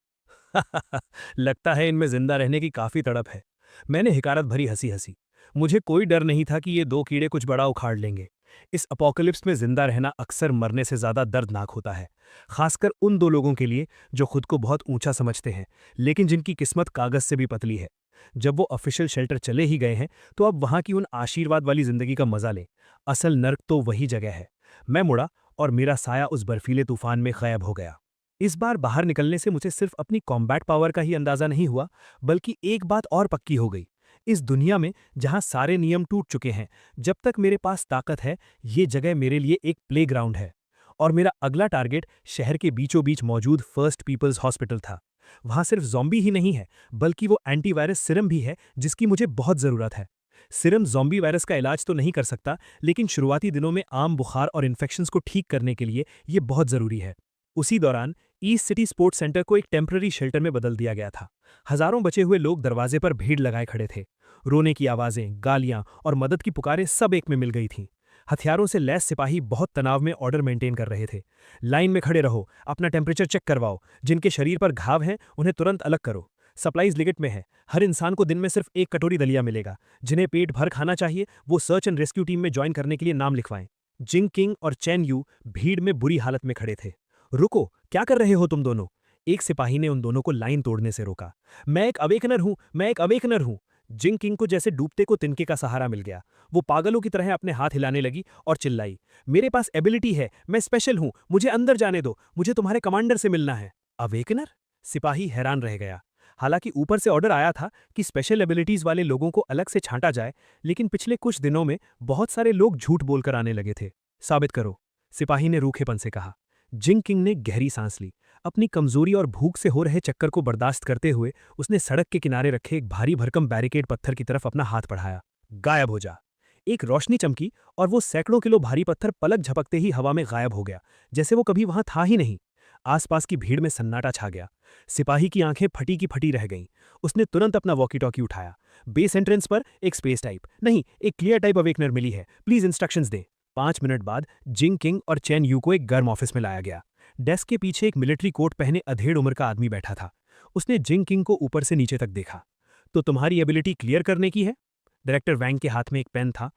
लगता है इनमें जिंदा रहने की काफी तड़प है। मैंने हिकारत भरी हंसी हंसी। मुझे कोई डर नहीं था कि ये 2 कीड़े कुछ बड़ा उखाड़ लेंगे। इस अपोकलिप्स में जिंदा रहना अक्सर मरने से ज्यादा दर्दनाक होता है, खासकर उन 2 लोगों के लिए जो खुद को बहुत ऊंचा समझते हैं, लेकिन जिनकी किस्मत कागज से भी पतली है। जब वो ऑफिशियल शेल्टर चले ही गए हैं, तो अब वहां की उन आशीर्वाद वाली जिंदगी का मजा लें। असल नर्क तो वही जगह है। मैं मुड़ा और मेरा साया उस बर्फीले तूफान में गायब हो गया। इस बार बाहर निकलने से मुझे सिर्फ अपनी कॉम्बैट पावर का ही अंदाजा नहीं हुआ, बल्कि एक बात और पक्की हो गई। इस दुनिया में जहां सारे नियम टूट चुके हैं, जब तक मेरे पास ताकत है, ये जगह मेरे लिए एक प्लेग्राउंड है। और मेरा अगला टारगेट शहर के बीचों बीच मौजूद फर्स्ट पीपल्स हॉस्पिटल था। वहां सिर्फ ज़ॉम्बी ही नहीं है, बल्कि वो एंटीवायरस सिरम भी है जिसकी मुझे बहुत ज़रूरत है। सिरम ज़ॉम्बी वायरस का इलाज तो नहीं कर सकता, लेकिन शुरुआती दिनों में आम बुखार और इन्फेक्शंस को ठीक करने के लिए ये बहुत ज़रूरी है। उसी दौरान ईस्ट सिटी स्पोर्ट्स सेंटर को एक टेम्पररी शेल्टर में बदल दिया गया था। हजारों बचे हुए लोग दरवाजे पर भीड़ लगाए खड़े थे। रोने की आवाज़ें, गालियां और मदद की पुकारें सब एक में मिल गई थीं। हथियारों से लैस सिपाही बहुत तनाव में ऑर्डर मेंटेन कर रहे थे। लाइन में खड़े रहो, अपना टेम्परेचर चेक करवाओ, जिनके शरीर पर घाव हैं उन्हें तुरंत अलग करो। सप्लाईज लिमिट में है, हर इंसान को दिन में सिर्फ एक कटोरी दलिया मिलेगा। जिन्हें पेट भर खाना चाहिए वो सर्च एंड रेस्क्यू टीम में ज्वाइन करने के लिए नाम लिखवाएं। जिंग किंग और चैन यू भीड़ में बुरी हालत में खड़े थे। रुको, क्या कर रहे हो तुम दोनों? एक सिपाही ने उन दोनों को लाइन तोड़ने से रोका। मैं एक अवेकनर हूं, मैं एक अवेकनर हूं। जिंग किंग को जैसे डूबते को तिनके का सहारा मिल गया। वो पागलों की तरह अपने हाथ हिलाने लगी और चिल्लाई, मेरे पास एबिलिटी है, मैं स्पेशल हूं, मुझे अंदर जाने दो, मुझे तुम्हारे कमांडर से मिलना है। अवेकनर? सिपाही हैरान रह गया। हालांकि ऊपर से ऑर्डर आया था कि स्पेशल एबिलिटीज वाले लोगों को अलग से छांटा जाए, लेकिन पिछले कुछ दिनों में बहुत सारे लोग झूठ बोलकर आने लगे थे। साबित करो, सिपाही ने रूखेपन से कहा। जिंग किंग ने गहरी सांस ली। अपनी कमजोरी और भूख से हो रहे चक्कर को बर्दाश्त करते हुए उसने सड़क के किनारे रखे एक भारी भरकम बैरिकेड पत्थर की तरफ अपना हाथ बढ़ाया। गायब हो जा। एक रोशनी चमकी और वो सैकड़ों किलो भारी पत्थर पलक झपकते ही हवा में गायब हो गया, जैसे वो कभी वहां था ही नहीं। आसपास की भीड़ में सन्नाटा छा गया। सिपाही की आंखें फटी की फटी रह गईं। उसने तुरंत अपना वॉकी टॉकी उठाया। बेस एंट्रेंस पर एक स्पेस टाइप नहीं, एक क्लियर टाइप अवेकनर मिली है, प्लीज इंस्ट्रक्शंस दें। 5 मिनट बाद जिंग किंग और चैन यू को एक गर्म ऑफिस में लाया गया। डेस्क के पीछे एक मिलिट्री कोट पहने अधेड़ उम्र का आदमी बैठा था। उसने जिंग किंग को ऊपर से नीचे तक देखा। तो तुम्हारी एबिलिटी क्लियर करने की है? डायरेक्टर वैंग के हाथ में एक पेन था।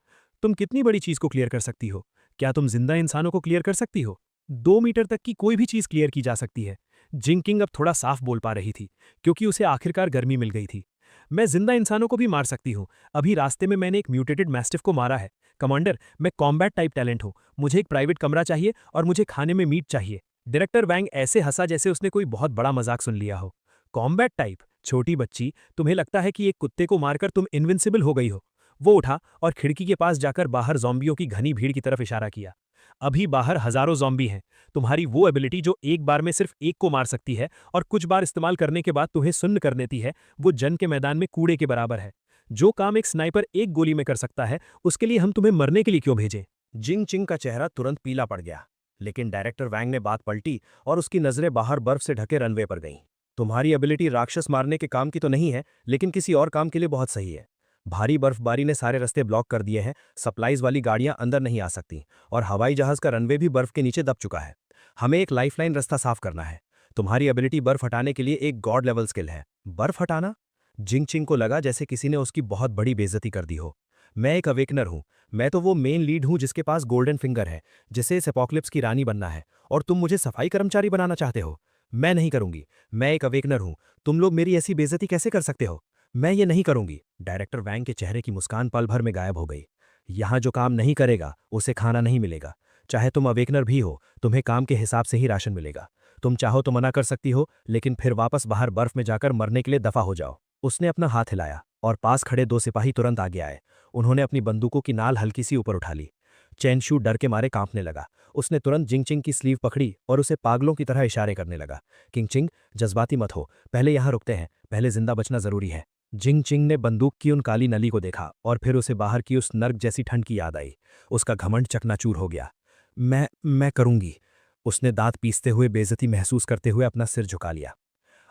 तुम कितनी बड़ी चीज को क्लियर कर सकती हो? क्या तुम जिंदा इंसानों को क्लियर कर सकती हो? 2 मीटर तक की कोई भी चीज क्लियर की जा सकती है। जिंग किंग अब थोड़ा साफ बोल पा रही थी, क्योंकि उसे आखिरकार गर्मी मिल गई थी। मैं जिंदा इंसानों को भी मार सकती हूँ। अभी रास्ते में मैंने एक म्यूटेटेड मैस्टिफ को मारा है। कमांडर, मैं कॉम्बैट टाइप टैलेंट हूँ। मुझे एक प्राइवेट कमरा चाहिए और मुझे खाने में मीट चाहिए। डायरेक्टर वैंग ऐसे हंसा जैसे उसने कोई बहुत बड़ा मजाक सुन लिया हो। Combat type? छोटी बच्ची, तुम्हें लगता है कि एक कुत्ते को मारकर तुम इनविंसिबल हो गई हो? वो उठा और खिड़की के पास जाकर बाहर ज़ॉम्बियों की घनी भीड़ की तरफ इशारा किया। अभी बाहर हजारों ज़ॉम्बी हैं। तुम्हारी वो एबिलिटी जो एक बार में सिर्फ एक को मार सकती है और कुछ बार इस्तेमाल करने के बाद तुम्हें सुन्न कर देती है, वो जंग के मैदान में कूड़े के बराबर है। जो काम एक स्नाइपर एक गोली में कर सकता है, उसके लिए हम तुम्हें मरने के लिए क्यों भेजें? जिंग चिंग का चेहरा तुरंत पीला पड़ गया, लेकिन डायरेक्टर वैंग ने बात पलटी और उसकी नजरें बाहर बर्फ से ढके रनवे पर गईं। तुम्हारी एबिलिटी राक्षस मारने के काम की तो नहीं है, लेकिन किसी और काम के लिए बहुत सही है। भारी बर्फबारी ने सारे रास्ते ब्लॉक कर दिए हैं, सप्लाईज वाली गाड़ियां अंदर नहीं आ सकती और हवाई जहाज का रनवे भी बर्फ के नीचे दब चुका है। हमें एक लाइफलाइन रास्ता साफ करना है। तुम्हारी एबिलिटी बर्फ हटाने के लिए एक गॉड लेवल स्किल है। बर्फ हटाना? जिंग चिंग को लगा जैसे किसी ने उसकी बहुत बड़ी बेइज्जती कर दी हो। मैं एक अवेकनर हूं। मैं तो वो मेन लीड हूं जिसके पास गोल्डन फिंगर है, जिसे इस एपोक्लिप्स की रानी बनना है, और तुम मुझे सफाई कर्मचारी बनाना चाहते हो? मैं नहीं करूंगी। मैं एक अवेकनर हूं। तुम लोग मेरी ऐसी बेइज्जती कैसे कर सकते हो? मैं ये नहीं करूंगी। डायरेक्टर वैंग के चेहरे की मुस्कान पल भर में गायब हो गई। यहां जो काम नहीं करेगा उसे खाना नहीं मिलेगा। चाहे तुम अवेकनर भी हो, तुम्हें काम के हिसाब से ही राशन मिलेगा। तुम चाहो तो मना कर सकती हो, लेकिन फिर वापस बाहर बर्फ में जाकर मरने के लिए दफा हो जाओ। उसने अपना हाथ हिलाया और पास खड़े 2 सिपाही तुरंत आगे आए। उन्होंने अपनी बंदूकों की नाल हल्की सी ऊपर उठा ली। चैनशू डर के मारे कांपने लगा। उसने तुरंत जिंगचिंग की स्लीव पकड़ी और उसे पागलों की तरह इशारे करने लगा। किंगचिंग, जज्बाती मत हो, पहले यहाँ रुकते हैं, पहले जिंदा बचना जरूरी है। जिंगचिंग ने बंदूक की उन काली नली को देखा और फिर उसे बाहर की उस नर्क जैसी ठंड की याद आई। उसका घमंड चकनाचूर हो गया। मैं करूंगी। उसने दांत पीसते हुए बेइज्जती महसूस करते हुए अपना सिर झुका लिया।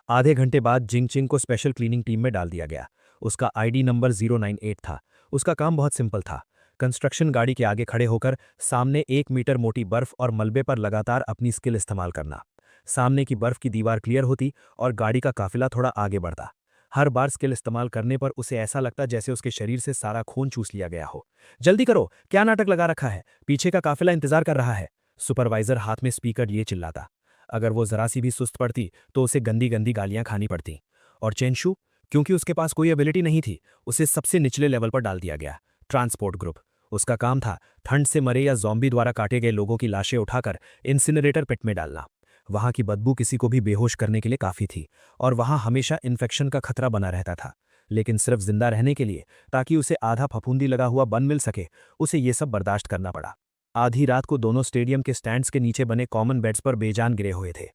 आधे घंटे बाद जिंगचिंग को स्पेशल क्लीनिंग टीम में डाल दिया गया। उसका आईडी नंबर 098 था। उसका काम बहुत सिंपल था। कंस्ट्रक्शन गाड़ी के आगे खड़े होकर सामने 1 मीटर मोटी बर्फ और मलबे पर लगातार अपनी स्किल इस्तेमाल करना। सामने की बर्फ की दीवार क्लियर होती और गाड़ी का काफिला थोड़ा आगे बढ़ता। हर बार स्किल इस्तेमाल करने पर उसे ऐसा लगता जैसे उसके शरीर से सारा खून चूस लिया गया हो। जल्दी करो, क्या नाटक लगा रखा है? पीछे का काफिला इंतजार कर रहा है। सुपरवाइजर हाथ में स्पीकर लिए चिल्लाता। अगर वो जरा सी भी सुस्त पड़ती तो उसे गंदी गंदी गालियां खानी पड़ती। और चेनशू, क्योंकि उसके पास कोई एबिलिटी नहीं थी, उसे सबसे निचले लेवल पर डाल दिया गया। Transport group. उसका काम था ठंड से मरे या ज़ॉम्बी द्वारा काटे गए लोगों की लाशें उठाकर इंसिनरेटर पिट में डालना। वहां की बदबू किसी को भी बेहोश करने के लिए काफ़ी थी और वहां हमेशा इन्फेक्शन का खतरा बना रहता था। लेकिन सिर्फ जिंदा रहने के लिए, ताकि उसे आधा फफूंदी लगा हुआ बन मिल सके, उसे ये सब बर्दाश्त करना पड़ा। आधी रात को दोनों स्टेडियम के स्टैंड्स के नीचे बने कॉमन बेड्स पर बेजान गिरे हुए थे।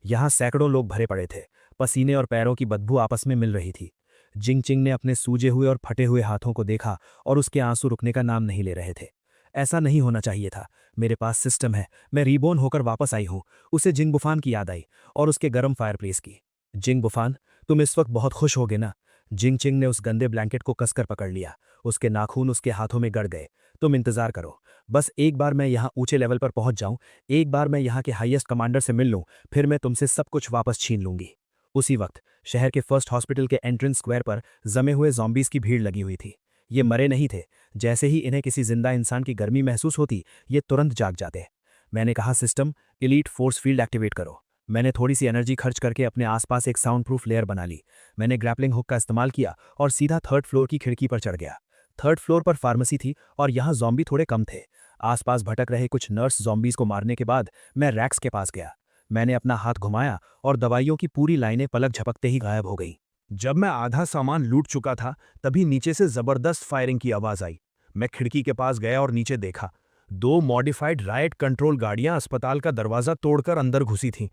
यहाँ सैकड़ों लोग भरे पड़े थे। पसीने और पैरों की बदबू आपस में मिल रही थी। जिंगचिंग ने अपने सूजे हुए और फटे हुए हाथों को देखा और उसके आंसू रुकने का नाम नहीं ले रहे थे। ऐसा नहीं होना चाहिए था। मेरे पास सिस्टम है, मैं रीबोर्न होकर वापस आई हूँ। उसे जिंग बुफान की याद आई और उसके गर्म फायरप्लेस की। जिंग बुफान, तुम इस वक्त बहुत खुश होगे ना? जिंगचिंग ने उस गंदे ब्लैंकेट को कसकर पकड़ लिया। उसके नाखून उसके हाथों में गड़ गए। तुम इंतजार करो, बस एक बार मैं यहाँ ऊंचे लेवल पर पहुंच जाऊं, एक बार मैं यहाँ के हाईएस्ट कमांडर से मिल लूं, फिर मैं तुमसे सब कुछ वापस छीन लूंगी। उसी वक्त शहर के फर्स्ट हॉस्पिटल के एंट्रेंस स्क्वायर पर जमे हुए ज़ॉम्बीज़ की भीड़ लगी हुई थी। ये मरे नहीं थे। जैसे ही इन्हें किसी जिंदा इंसान की गर्मी महसूस होती, ये तुरंत जाग जाते। मैंने कहा, system elite force field activate करो। मैंने थोड़ी सी एनर्जी खर्च करके अपने आसपास एक साउंड प्रूफ लेयर बना ली। मैंने ग्रैपलिंग हुक का इस्तेमाल किया और सीधा थर्ड फ्लोर की खिड़की पर चढ़ गया। थर्ड फ्लोर पर फार्मेसी थी और यहाँ ज़ॉम्बी थोड़े कम थे। आसपास भटक रहे कुछ नर्स ज़ॉम्बीज़ को मारने के बाद मैं रैक्स के पास गया। मैंने अपना हाथ घुमाया और दवाइयों की पूरी लाइनें पलक झपकते ही गायब हो गई। जब मैं आधा सामान लूट चुका था, तभी नीचे से जबरदस्त फायरिंग की आवाज आई। मैं खिड़की के पास गया और नीचे देखा। 2 मॉडिफाइड राइट कंट्रोल गाड़ियां अस्पताल का दरवाजा तोड़कर अंदर घुसी थीं।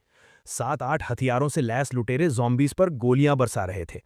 7-8 हथियारों से लैस लुटेरे ज़ॉम्बीज़ पर गोलियां बरसा रहे थे।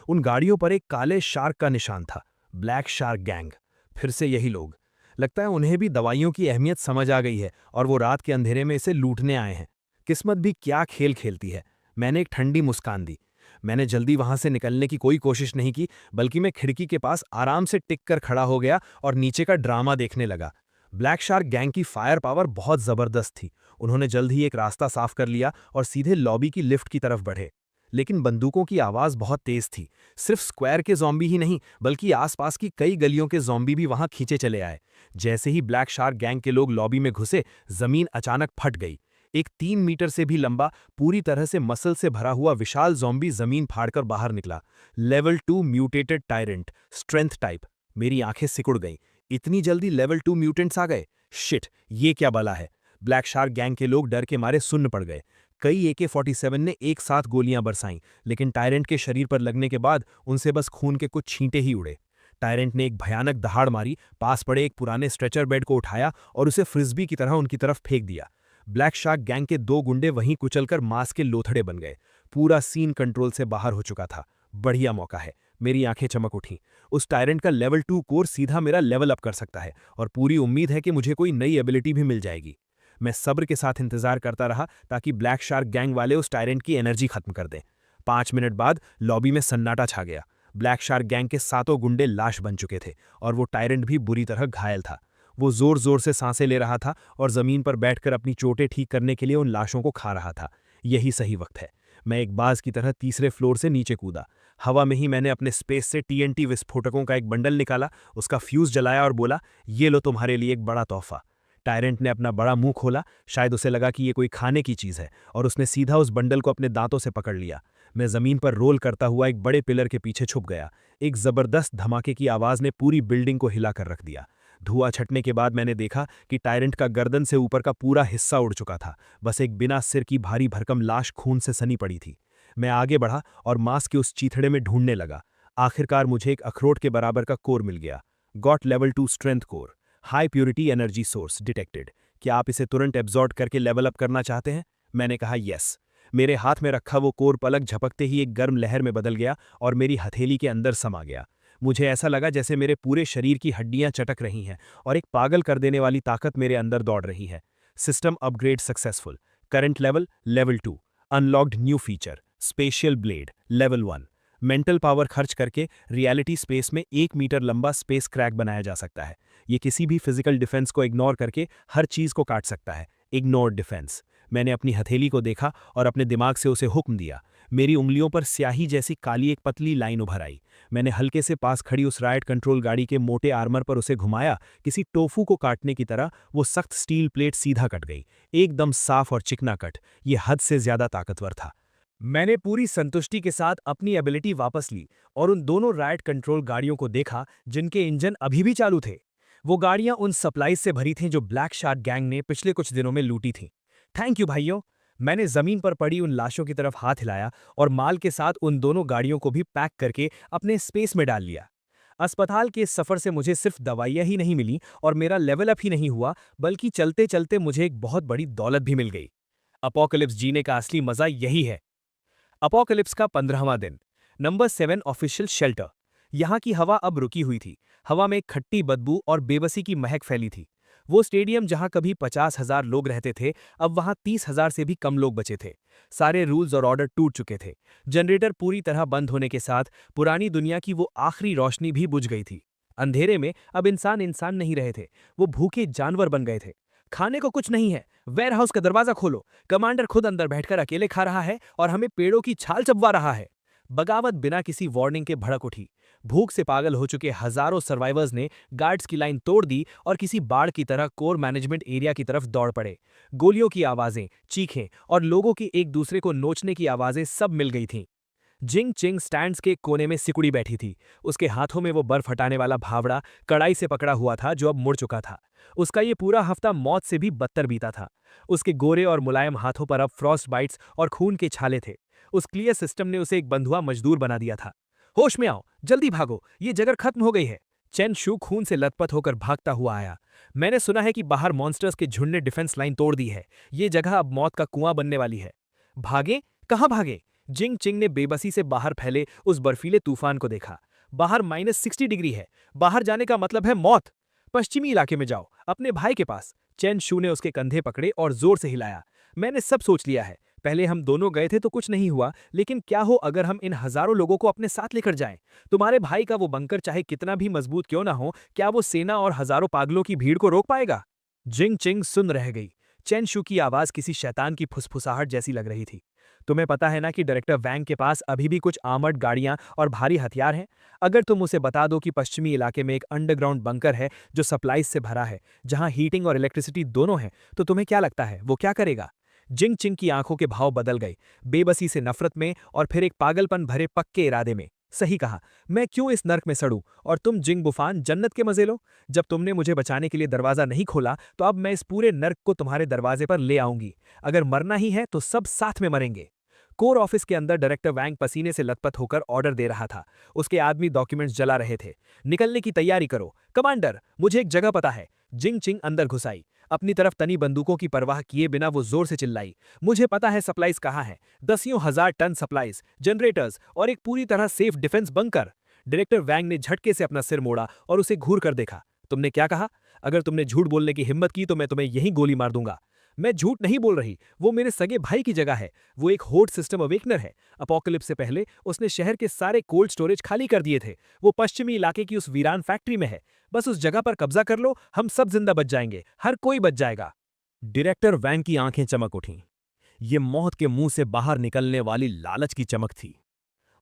उन गाड़ियों पर एक काले शार्क का निशान था, ब्लैक शार्क गैंग। फिर से यही लोग। लगता है उन्हें भी दवाइयों की अहमियत समझ आ गई है और वो रात के अंधेरे में इसे लूटने आए हैं। किस्मत भी क्या खेल खेलती है। मैंने एक ठंडी मुस्कान दी। मैंने जल्दी वहां से निकलने की कोई कोशिश नहीं की, बल्कि मैं खिड़की के पास आराम से टिक कर खड़ा हो गया और नीचे का ड्रामा देखने लगा। ब्लैक शार्क गैंग की फायर पावर बहुत जबरदस्त थी। उन्होंने जल्द ही एक रास्ता साफ कर लिया और सीधे लॉबी की लिफ्ट की तरफ बढ़े। लेकिन बंदूकों की आवाज बहुत तेज थी। सिर्फ स्क्वायर के ज़ॉम्बी ही नहीं, बल्कि आसपास की कई गलियों के ज़ॉम्बी भी वहां खींचे चले आए। जैसे ही ब्लैक शार्क गैंग के लोग लॉबी में घुसे, जमीन अचानक फट गई। एक 3 मीटर से भी लंबा, पूरी तरह से मसल से भरा हुआ विशाल ज़ॉम्बी जमीन फाड़कर बाहर निकला। Level 2 mutated tyrant, strength type. मेरी आंखें सिकुड़ गईं। इतनी जल्दी लेवल 2 म्यूटेंट्स आ गए? शिट, ये क्या बला है? ब्लैक शार्क गैंग के लोग डर के मारे सुन्न पड़ गए। कई AK-47 ने एक साथ गोलियां बरसाईं, लेकिन टायरेंट के शरीर पर लगने के बाद उनसे बस खून के कुछ छींटे ही उड़े। टायरेंट ने एक भयानक दहाड़ मारी, पास पड़े एक पुराने स्ट्रेचर बेड को उठाया और उसे फ्रिस्बी की तरह उनकी तरफ फेंक दिया। ब्लैक शार्क गैंग के 2 गुंडे वहीं कुचलकर मांस के लोथड़े बन गए। पूरा सीन कंट्रोल से बाहर हो चुका था। बढ़िया मौका है। मेरी आंखें चमक उठीं। उस टायरेंट का लेवल 2 कोर सीधा मेरा लेवल अप कर सकता है और पूरी उम्मीद है कि मुझे कोई नई एबिलिटी भी मिल जाएगी। मैं सब्र के साथ इंतजार करता रहा ताकि ब्लैक शार्क गैंग वाले उस टायरेंट की एनर्जी खत्म कर दें। 5 मिनट बाद लॉबी में सन्नाटा छा गया। ब्लैक शार्क गैंग के 7 गुंडे लाश बन चुके थे और वो टायरेंट भी बुरी तरह घायल था। वो जोर जोर से सांसें ले रहा था और जमीन पर बैठकर अपनी चोटें ठीक करने के लिए उन लाशों को खा रहा था। यही सही वक्त है। मैं एक बाज की तरह तीसरे फ्लोर से नीचे कूदा। हवा में ही मैंने अपने स्पेस से TNT विस्फोटकों का एक बंडल निकाला, उसका फ्यूज जलाया और बोला, ये लो तुम्हारे लिए एक बड़ा तोहफा। टायरेंट ने अपना बड़ा मुंह खोला। शायद उसे लगा कि ये कोई खाने की चीज है और उसने सीधा उस बंडल को अपने दांतों से पकड़ लिया। मैं जमीन पर रोल करता हुआ एक बड़े पिलर के पीछे छुप गया। एक जबरदस्त धमाके की आवाज ने पूरी बिल्डिंग को हिलाकर रख दिया। धुआं छटने के बाद मैंने देखा कि टायरेंट का गर्दन से ऊपर का पूरा हिस्सा उड़ चुका था। बस एक बिना सिर की भारी भरकम लाश खून से सनी पड़ी थी। मैं आगे बढ़ा और मांस के उस चीथड़े में ढूंढने लगा। आखिरकार मुझे एक अखरोट के बराबर का कोर मिल गया। Got level 2 strength core, high purity energy source detected. क्या आप इसे तुरंत एब्जॉर्ब करके लेवल अप करना चाहते हैं? मैंने कहा यस। मेरे हाथ में रखा वो कोर पलक झपकते ही एक गर्म लहर में बदल गया और मेरी हथेली के अंदर समा गया। मुझे ऐसा लगा जैसे मेरे पूरे शरीर की हड्डियां चटक रही हैं और एक पागल कर देने वाली ताकत मेरे अंदर दौड़ रही है। System upgrade successful. Current level level 2। Unlocked new feature spatial blade level 1। Mental power खर्च करके रियलिटी स्पेस में 1 मीटर लंबा स्पेस क्रैक बनाया जा सकता है। ये किसी भी फिजिकल डिफेंस को इग्नोर करके हर चीज को काट सकता है। Ignore defence. मैंने अपनी हथेली को देखा और अपने दिमाग से उसे हुक्म दिया। मेरी उंगलियों पर स्याही जैसी काली एक पतली लाइन उभर आई। मैंने हल्के से पास खड़ी उस राइट कंट्रोल गाड़ी के मोटे आर्मर पर उसे घुमाया। किसी टोफू को काटने की तरह वो सख्त स्टील प्लेट सीधा कट गई, एकदम साफ और चिकना कट। ये हद से ज्यादा ताकतवर था। मैंने पूरी संतुष्टि के साथ अपनी एबिलिटी वापस ली और उन दोनों राइट कंट्रोल गाड़ियों को देखा जिनके इंजन अभी भी चालू थे। वो गाड़ियां उन सप्लाईज से भरी थीं जो ब्लैक शार्क गैंग ने पिछले कुछ दिनों में लूटी थीं। थैंक यू भाइयों। मैंने जमीन पर पड़ी उन लाशों की तरफ हाथ हिलाया और माल के साथ उन दोनों गाड़ियों को भी पैक करके अपने स्पेस में डाल लिया। अस्पताल के इस सफर से मुझे सिर्फ दवाइयां ही नहीं मिली और मेरा लेवल अप ही नहीं हुआ, बल्कि चलते चलते मुझे एक बहुत बड़ी दौलत भी मिल गई। अपोकलिप्स जीने का असली मजा यही है। अपोकलिप्स का 15वां दिन, नंबर 7 ऑफिशियल शेल्टर। यहाँ की हवा अब रुकी हुई थी। हवा में एक खट्टी बदबू और बेबसी की महक फैली थी। वो स्टेडियम जहाँ कभी 50,000 लोग रहते थे, अब वहाँ 30,000 से भी कम लोग बचे थे। सारे रूल्स और ऑर्डर टूट चुके थे। जनरेटर पूरी तरह बंद होने के साथ पुरानी दुनिया की वो आखिरी रोशनी भी बुझ गई थी। अंधेरे में अब इंसान इंसान नहीं रहे थे, वो भूखे जानवर बन गए थे। खाने को कुछ नहीं है, वेयरहाउस का दरवाजा खोलो, कमांडर खुद अंदर बैठकर अकेले खा रहा है और हमें पेड़ों की छाल चबवा रहा है। बगावत बिना किसी वार्निंग के भड़क उठी। भूख से पागल हो चुके हजारों सर्वाइवर्स ने गार्ड्स की लाइन तोड़ दी और किसी बाढ़ की तरह कोर मैनेजमेंट एरिया की तरफ दौड़ पड़े। गोलियों की आवाजें, चीखें और लोगों की एक दूसरे को नोचने की आवाजें सब मिल गई थीं। जिंग चिंग स्टैंड्स के कोने में सिकुड़ी बैठी थी। उसके हाथों में वो बर्फ हटाने वाला भावड़ा कड़ाई से पकड़ा हुआ था जो अब मुड़ चुका था। उसका ये पूरा हफ्ता मौत से भी बदतर बीता था। उसके गोरे और मुलायम हाथों पर अब फ्रॉस्ट बाइट्स और खून के छाले थे। उस क्लियर सिस्टम ने उसे एक बंधुआ मजदूर बना दिया था। होश में आओ, जल्दी भागो, ये जगह खत्म हो गई है। चेन शू खून से लथपथ होकर भागता हुआ आया। मैंने सुना है कि बाहर मॉन्स्टर्स के झुंड ने डिफेंस लाइन तोड़ दी है। ये जगह अब मौत का कुआं बनने वाली है। भागे? कहाँ भागे? जिंग चिंग ने बेबसी से बाहर फैले उस बर्फीले तूफान को देखा। बाहर -60 डिग्री है। बाहर जाने का मतलब है मौत। पश्चिमी इलाके में जाओ, अपने भाई के पास। चेन शू ने उसके कंधे पकड़े और जोर से हिलाया। मैंने सब सोच लिया है। पहले हम दोनों गए थे तो कुछ नहीं हुआ, लेकिन क्या हो अगर हम इन हजारों लोगों को अपने साथ लेकर जाएं? तुम्हारे भाई का वो बंकर चाहे कितना भी मजबूत क्यों ना हो, क्या वो सेना और हजारों पागलों की भीड़ को रोक पाएगा? जिंग चिंग सुन रह गई। चेन शू की आवाज किसी शैतान की फुसफुसाहट जैसी लग रही थी। तुम्हें पता है ना कि डायरेक्टर वैंग के पास अभी भी कुछ आर्मर्ड गाड़ियां और भारी हथियार हैं? अगर तुम उसे बता दो कि पश्चिमी इलाके में एक अंडरग्राउंड बंकर है जो सप्लाईज से भरा है, जहां हीटिंग और इलेक्ट्रिसिटी दोनों है, तो तुम्हें क्या लगता है वो क्या करेगा? जिंग चिंग की आंखों के भाव बदल गए, बेबसी से नफरत में और फिर एक पागलपन भरे पक्के इरादे में। सही कहा, मैं क्यों इस नर्क में सड़ूं और तुम जिंग बुफान जन्नत के मजे लो। जब तुमने मुझे बचाने के लिए दरवाजा नहीं खोला तो अब मैं इस पूरे नर्क को तुम्हारे दरवाजे पर ले आऊंगी। अगर मरना ही है तो सब साथ में मरेंगे। कोर ऑफिस के अंदर डायरेक्टर वैंग पसीने से लथपथ होकर ऑर्डर दे रहा था। उसके आदमी डॉक्यूमेंट्स जला रहे थे। निकलने की तैयारी करो कमांडर, मुझे एक जगह पता है। जिंग चिंग अंदर घुसाई। अपनी तरफ तनी बंदूकों की परवाह किए बिना वो जोर से चिल्लाई, मुझे पता है सप्लाईज कहाँ है। दसियों हजार टन सप्लाईज, जनरेटर्स और एक पूरी तरह सेफ डिफेंस बंकर। डायरेक्टर वैंग ने झटके से अपना सिर मोड़ा और उसे घूर कर देखा। तुमने क्या कहा? अगर तुमने झूठ बोलने की हिम्मत की तो मैं तुम्हें यहीं गोली मार दूंगा। मैं झूठ नहीं बोल रही, वो मेरे सगे भाई की जगह है। वो एक होड सिस्टम अवेकनर है। अपोकलिप्स से पहले उसने शहर के सारे कोल्ड स्टोरेज खाली कर दिए थे। वो पश्चिमी इलाके की उस वीरान फैक्ट्री में है। बस उस जगह पर कब्जा कर लो, हम सब जिंदा बच जाएंगे, हर कोई बच जाएगा। डायरेक्टर वैंग की आंखें चमक उठीं। ये मौत के मुंह से बाहर निकलने वाली लालच की चमक थी।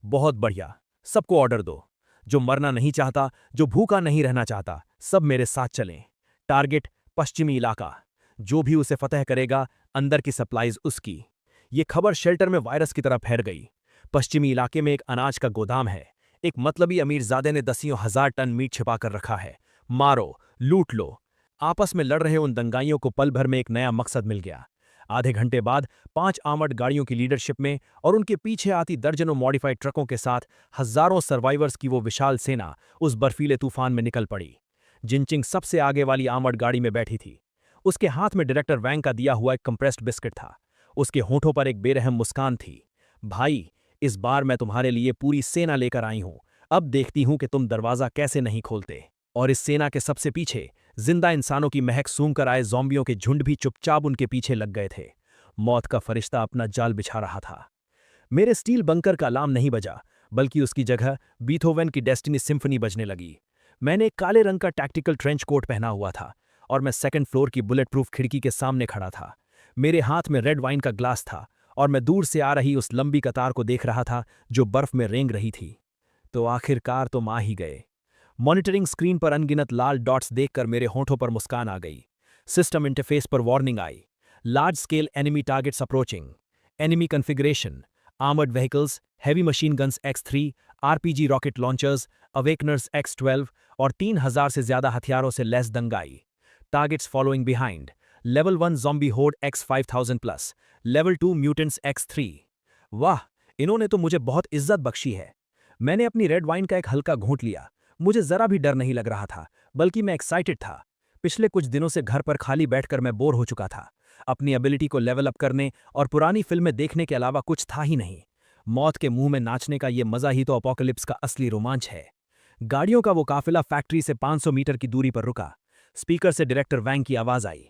बहुत बढ़िया, सबको ऑर्डर दो। जो मरना नहीं चाहता, जो भूखा नहीं रहना चाहता, सब मेरे साथ चलें। टारगेट पश्चिमी इलाका। जो भी उसे फतह करेगा, अंदर की सप्लाईज उसकी। ये खबर शेल्टर में वायरस की तरह फैल गई। पश्चिमी इलाके में एक अनाज का गोदाम है। एक मतलबी अमीरजादे ने दसियों हजार टन मीट छिपा कर रखा है। मारो, लूट लो। आपस में लड़ रहे उन दंगाइयों को पल भर में एक नया मकसद मिल गया। आधे घंटे बाद 5 आर्मर्ड गाड़ियों की लीडरशिप में और उनके पीछे आती दर्जनों मॉडिफाइड ट्रकों के साथ हजारों सर्वाइवर्स की वो विशाल सेना उस बर्फीले तूफान में निकल पड़ी। जिनचिंग सबसे आगे वाली आर्मर्ड गाड़ी में बैठी थी। उसके हाथ में डायरेक्टर वैंग का दिया हुआ एक कंप्रेस्ड बिस्किट था। उसके होठों पर एक बेरहम मुस्कान थी। भाई, इस बार मैं तुम्हारे लिए पूरी सेना लेकर आई हूं। अब देखती हूं कि तुम दरवाजा कैसे नहीं खोलते। और इस सेना के सबसे पीछे जिंदा इंसानों की महक सूंघ कर आए ज़ॉम्बियों के झुंड भी चुपचाप उनके पीछे लग गए थे। मौत का फरिश्ता अपना जाल बिछा रहा था। मेरे स्टील बंकर का अलार्म नहीं बजा, बल्कि उसकी जगह बीथोवन की डेस्टिनी सिम्फनी बजने लगी। मैंने एक काले रंग का टैक्टिकल ट्रेंच कोट पहना हुआ था और मैं सेकंड फ्लोर की बुलेट प्रूफ खिड़की के सामने खड़ा था। मेरे हाथ में रेड वाइन का ग्लास था और मैं दूर से आ रही उस लंबी कतार को देख रहा था जो बर्फ में रेंग रही थी। तो आखिरकार तुम आ ही गए। मॉनिटरिंग स्क्रीन पर अनगिनत लाल डॉट्स देखकर मेरे होठों पर मुस्कान आ गई। सिस्टम इंटरफेस पर वार्निंग आई, large scale enemy targets approaching, enemy configuration, armoured vehicles, heavy machine guns X3, RPG rocket launchers, awakeners X-12 और 3000 से ज्यादा हथियारों से लैस दंगाई। Targets following behind, level 1 zombie horde X5000+, level 2 mutants X3। वाह, इन्होंने तो मुझे बहुत इज्जत बख्शी है। मैंने अपनी रेड वाइन का एक हल्का घूंट लिया। मुझे जरा भी डर नहीं लग रहा था, बल्कि मैं एक्साइटेड था। पिछले कुछ दिनों से घर पर खाली बैठकर मैं बोर हो चुका था। अपनी एबिलिटी को लेवल अप करने और पुरानी फिल्में देखने के अलावा कुछ था ही नहीं। मौत के मुंह में नाचने का ये मजा ही तो अपोकलिप्स का असली रोमांच है। गाड़ियों का वो काफिला फैक्ट्री से 500 मीटर की दूरी पर रुका। स्पीकर से डायरेक्टर वैंग की आवाज आई।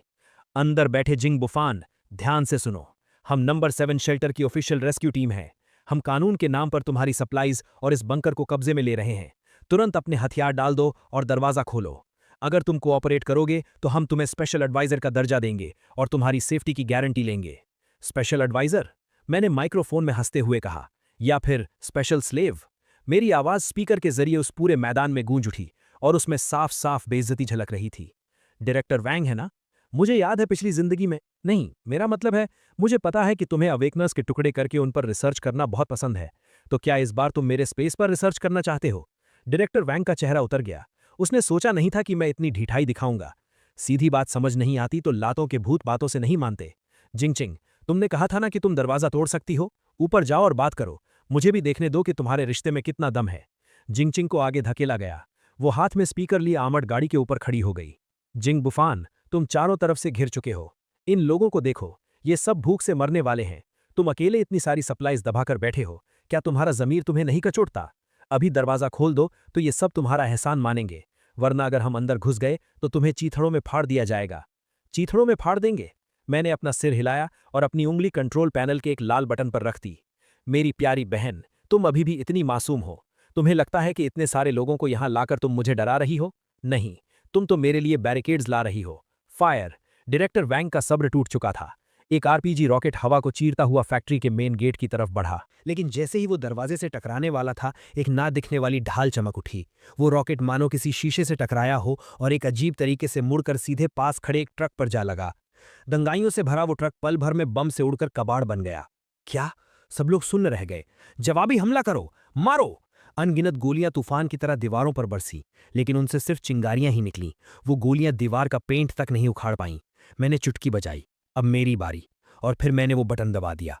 अंदर बैठे जिंग बुफान, ध्यान से सुनो। हम नंबर 7 शेल्टर की ऑफिशियल रेस्क्यू टीम है। हम कानून के नाम पर तुम्हारी सप्लाईज और इस बंकर को कब्जे में ले रहे हैं। तुरंत अपने हथियार डाल दो और दरवाजा खोलो। अगर तुम कोऑपरेट करोगे तो हम तुम्हें स्पेशल एडवाइजर का दर्जा देंगे और तुम्हारी सेफ्टी की गारंटी लेंगे। Special adviser? मैंने माइक्रोफोन में हंसते हुए कहा। या फिर स्पेशल स्लेव? मेरी आवाज स्पीकर के जरिए उस पूरे मैदान में गूंज उठी और उसमें साफ साफ बेइज्जती झलक रही थी। डायरेक्टर वैंग है ना? मुझे याद है पिछली जिंदगी में। नहीं, मेरा मतलब है, मुझे पता है कि तुम्हें अवेकनर्स के टुकड़े करके उन पर रिसर्च करना बहुत पसंद है। तो क्या इस बार तुम मेरे स्पेस पर रिसर्च करना चाहते हो? डायरेक्टर वैंग का चेहरा उतर गया। उसने सोचा नहीं था कि मैं इतनी ढिठाई दिखाऊंगा। सीधी बात समझ नहीं आती तो लातों के भूत बातों से नहीं मानते। जिंगचिंग, तुमने कहा था ना कि तुम दरवाजा तोड़ सकती हो। ऊपर जाओ और बात करो। मुझे भी देखने दो कि तुम्हारे रिश्ते में कितना दम है। जिंगचिंग को आगे धकेला गया। वो हाथ में स्पीकर लिए आर्मर्ड गाड़ी के ऊपर खड़ी हो गई। जिंग बुफान, तुम चारों तरफ से घिर चुके हो। इन लोगों को देखो, ये सब भूख से मरने वाले हैं। तुम अकेले इतनी सारी सप्लाईज दबाकर बैठे हो। क्या तुम्हारा जमीर तुम्हें नहीं कचोटता? अभी दरवाजा खोल दो तो ये सब तुम्हारा एहसान मानेंगे, वरना अगर हम अंदर घुस गए तो तुम्हें चीथड़ों में फाड़ दिया जाएगा। चीथड़ों में फाड़ देंगे? मैंने अपना सिर हिलाया और अपनी उंगली कंट्रोल पैनल के एक लाल बटन पर रख दी। मेरी प्यारी बहन, तुम अभी भी इतनी मासूम हो। तुम्हें लगता है कि इतने सारे लोगों को यहां लाकर तुम मुझे डरा रही हो? नहीं, तुम तो मेरे लिए बैरिकेड्स ला रही हो। फायर! डायरेक्टर वैंग का सब्र टूट चुका था। एक आरपीजी रॉकेट हवा को चीरता हुआ फैक्ट्री के मेन गेट की तरफ बढ़ा, लेकिन जैसे ही वो दरवाजे से टकराने वाला था, एक ना दिखने वाली ढाल चमक उठी। वो रॉकेट मानो किसी शीशे से टकराया हो और एक अजीब तरीके से मुड़कर सीधे पास खड़े एक ट्रक पर जा लगा। दंगाइयों से भरा वो ट्रक पल भर में बम से उड़कर कबाड़ बन गया। क्या? सब लोग सुन्न रह गए। जवाबी हमला करो, मारो! अनगिनत गोलियां तूफान की तरह दीवारों पर बरसी, लेकिन उनसे सिर्फ चिंगारियां ही निकलीं। वो गोलियां दीवार का पेंट तक नहीं उखाड़ पाईं। मैंने चुटकी बजाई, अब मेरी बारी, और फिर मैंने वो बटन दबा दिया।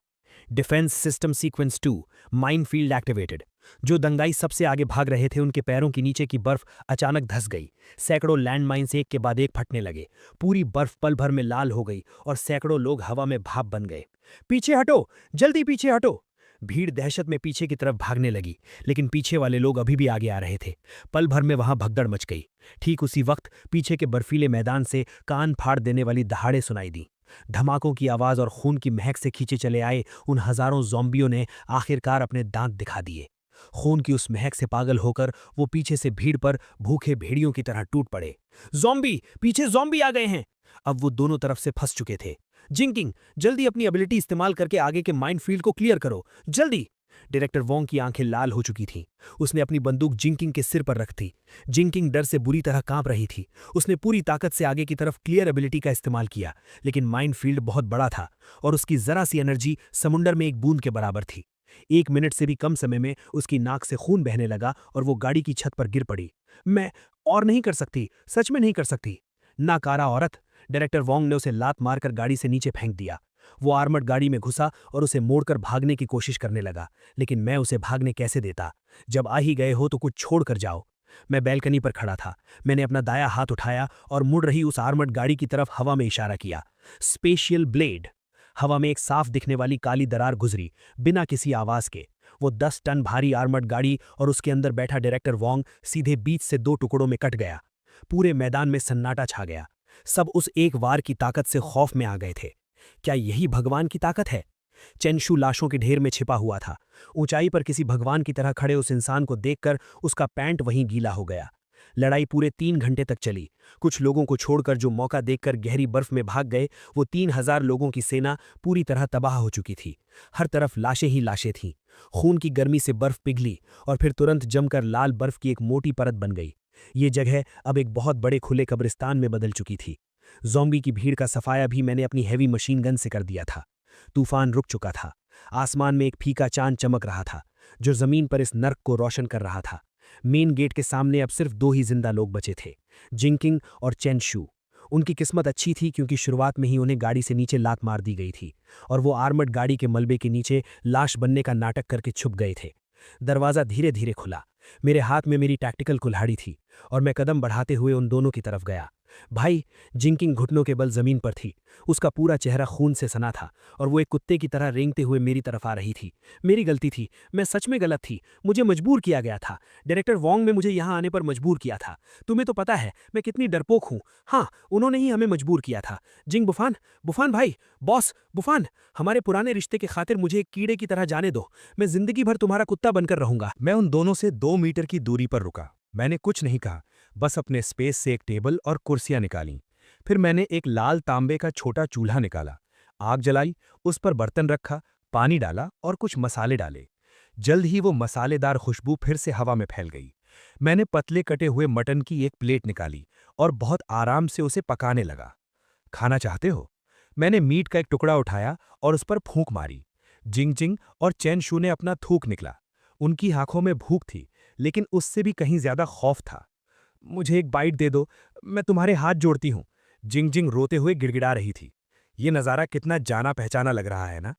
Defence system sequence 2, minefield activated. जो दंगाई सबसे आगे भाग रहे थे उनके पैरों के नीचे की बर्फ अचानक धंस गई। सैकड़ों लैंडमाइंस एक के बाद एक फटने लगे। पूरी बर्फ पल भर में लाल हो गई और सैकड़ों लोग हवा में भाप बन गए। पीछे हटो, जल्दी पीछे हटो! भीड़ दहशत में पीछे की तरफ भागने लगी, लेकिन पीछे वाले लोग अभी भी आगे आ रहे थे। पल भर में वहां भगदड़ मच गई। ठीक उसी वक्त पीछे के बर्फीले मैदान से कान फाड़ देने वाली दहाड़े सुनाई दी। धमाकों की आवाज और खून की महक से खींचे चले आए उन हजारों ज़ॉम्बियों ने आखिरकार अपने दांत दिखा दिए। खून की उस महक से पागल होकर वो पीछे से भीड़ पर भूखे भेड़ियों की तरह टूट पड़े। ज़ॉम्बी! पीछे ज़ॉम्बी आ गए हैं! अब वो दोनों तरफ से फंस चुके थे। जिंकिंग, जल्दी अपनी एबिलिटी इस्तेमाल करके आगे के माइनफील्ड को क्लियर करो, जल्दी! डायरेक्टर वोंग की आंखें लाल हो चुकी थीं। उसने अपनी बंदूक जिंकिंग के सिर पर रख दी। जिंकिंग डर से बुरी तरह कांप रही थी। उसने पूरी ताकत से आगे की तरफ क्लियर एबिलिटी का इस्तेमाल किया, लेकिन माइनफील्ड बहुत बड़ा था और उसकी जरा सी एनर्जी समुंदर में एक बूंद के बराबर थी। 1 मिनट से भी कम समय में उसकी नाक से खून बहने लगा और वो गाड़ी की छत पर गिर पड़ी। मैं और नहीं कर सकती, सच में नहीं कर सकती। नाकारा औरत! डायरेक्टर वोंग ने उसे लात मारकर गाड़ी से नीचे फेंक दिया। वो आर्मर्ड गाड़ी में घुसा और उसे मोड़कर भागने की कोशिश करने लगा, लेकिन मैं उसे भागने कैसे देता? जब आ ही गए हो तो कुछ छोड़ कर जाओ। मैं बैल्कनी पर खड़ा था। मैंने अपना दाया हाथ उठाया और मुड़ रही उस आर्मर्ड गाड़ी की तरफ हवा में इशारा किया। Spatial blade! हवा में एक साफ दिखने वाली काली दरार गुजरी, बिना किसी आवाज के। वो 10 टन भारी आर्मर्ड गाड़ी और उसके अंदर बैठा डायरेक्टर वोंग सीधे बीच से 2 टुकड़ों में कट गया। पूरे मैदान में सन्नाटा छा गया। सब उस एक वार की ताकत से खौफ में आ गए थे। क्या यही भगवान की ताकत है? चेंशु लाशों के ढेर में छिपा हुआ था। ऊंचाई पर किसी भगवान की तरह खड़े उस इंसान को देखकर उसका पैंट वहीं गीला हो गया। लड़ाई पूरे 3 घंटे तक चली। कुछ लोगों को छोड़कर जो मौका देखकर गहरी बर्फ में भाग गए, वो 3000 लोगों की सेना पूरी तरह तबाह हो चुकी थी। हर तरफ लाशें ही लाशें थीं। खून की गर्मी से बर्फ पिघली और फिर तुरंत जमकर लाल बर्फ की एक मोटी परत बन गई। ये जगह अब एक बहुत बड़े खुले कब्रिस्तान में बदल चुकी थी। ज़ॉम्बी की भीड़ का सफाया भी मैंने अपनी हैवी मशीन गन से कर दिया था। तूफान रुक चुका था। आसमान में एक फीका चांद चमक रहा था। जो जमीन पर इस नर्क को रोशन कर रहा था। मेन गेट के सामने अब सिर्फ 2 ही जिंदा लोग बचे थे, जिंकिंग और चेन शू। उनकी किस्मत अच्छी थी क्योंकि शुरुआत में ही उन्हें गाड़ी से नीचे लात मार दी गई थी और वो आर्मर्ड गाड़ी के मलबे के नीचे लाश बनने का नाटक करके छुप गए थे। दरवाज़ा धीरे धीरे खुला। मेरे हाथ में मेरी टैक्टिकल कुल्हाड़ी थी और मैं कदम बढ़ाते हुए उन दोनों की तरफ गया। भाई, जिंकिंग घुटनों के बल जमीन पर थी। उसका पूरा चेहरा खून से सना था और वो एक कुत्ते की तरह रेंगते हुए मेरी तरफ आ रही थी। मेरी गलती थी, मैं सच में गलत थी। मुझे मजबूर किया गया था। डायरेक्टर वोंग ने मुझे यहाँ आने पर मजबूर किया था। तुम्हें तो पता है मैं कितनी डरपोक हूँ। हाँ, उन्होंने ही हमें मजबूर किया था। जिंग बुफान, बुफान भाई, बॉस बुफान, हमारे पुराने रिश्ते के खातिर मुझे एक कीड़े की तरह जाने दो। मैं जिंदगी भर तुम्हारा कुत्ता बनकर रहूंगा। मैं उन दोनों से 2 मीटर की दूरी पर रुका। मैंने कुछ नहीं कहा, बस अपने स्पेस से एक टेबल और कुर्सियां निकालीं। फिर मैंने एक लाल तांबे का छोटा चूल्हा निकाला, आग जलाई, उस पर बर्तन रखा, पानी डाला और कुछ मसाले डाले। जल्द ही वो मसालेदार खुशबू फिर से हवा में फैल गई। मैंने पतले कटे हुए मटन की एक प्लेट निकाली और बहुत आराम से उसे पकाने लगा। खाना चाहते हो? मैंने मीट का एक टुकड़ा उठाया और उस पर फूंक मारी। जिंग और चैन शू ने अपना थूक निकला। उनकी आंखों में भूख थी, लेकिन उससे भी कहीं ज्यादा खौफ था। मुझे एक बाइट दे दो, मैं तुम्हारे हाथ जोड़ती हूं। जिंग रोते हुए गिड़गिड़ा रही थी। ये नज़ारा कितना जाना पहचाना लग रहा है ना?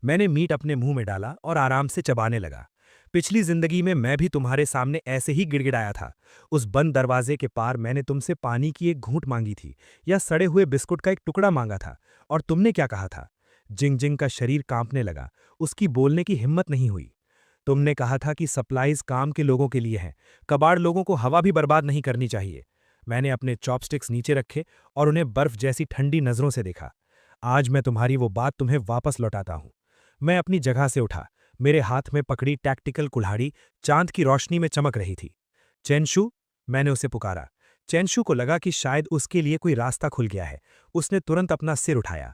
मैंने मीट अपने मुंह में डाला और आराम से चबाने लगा। पिछली जिंदगी में मैं भी तुम्हारे सामने ऐसे ही गिड़गिड़ाया था। उस बंद दरवाजे के पार मैंने तुमसे पानी की एक घूंट मांगी थी या सड़े हुए बिस्कुट का एक टुकड़ा मांगा था, और तुमने क्या कहा था? जिंग का शरीर कांपने लगा। उसकी बोलने की हिम्मत नहीं हुई। तुमने कहा था कि सप्लाईज काम के लोगों के लिए हैं, कबाड़ लोगों को हवा भी बर्बाद नहीं करनी चाहिए। मैंने अपने चॉपस्टिक्स नीचे रखे और उन्हें बर्फ जैसी ठंडी नजरों से देखा। आज मैं तुम्हारी वो बात तुम्हें वापस लौटाता हूं। मैं अपनी जगह से उठा। मेरे हाथ में पकड़ी टैक्टिकल कुल्हाड़ी चांद की रोशनी में चमक रही थी। चेनशू, मैंने उसे पुकारा। चेनशू को लगा कि शायद उसके लिए कोई रास्ता खुल गया है। उसने तुरंत अपना सिर उठाया।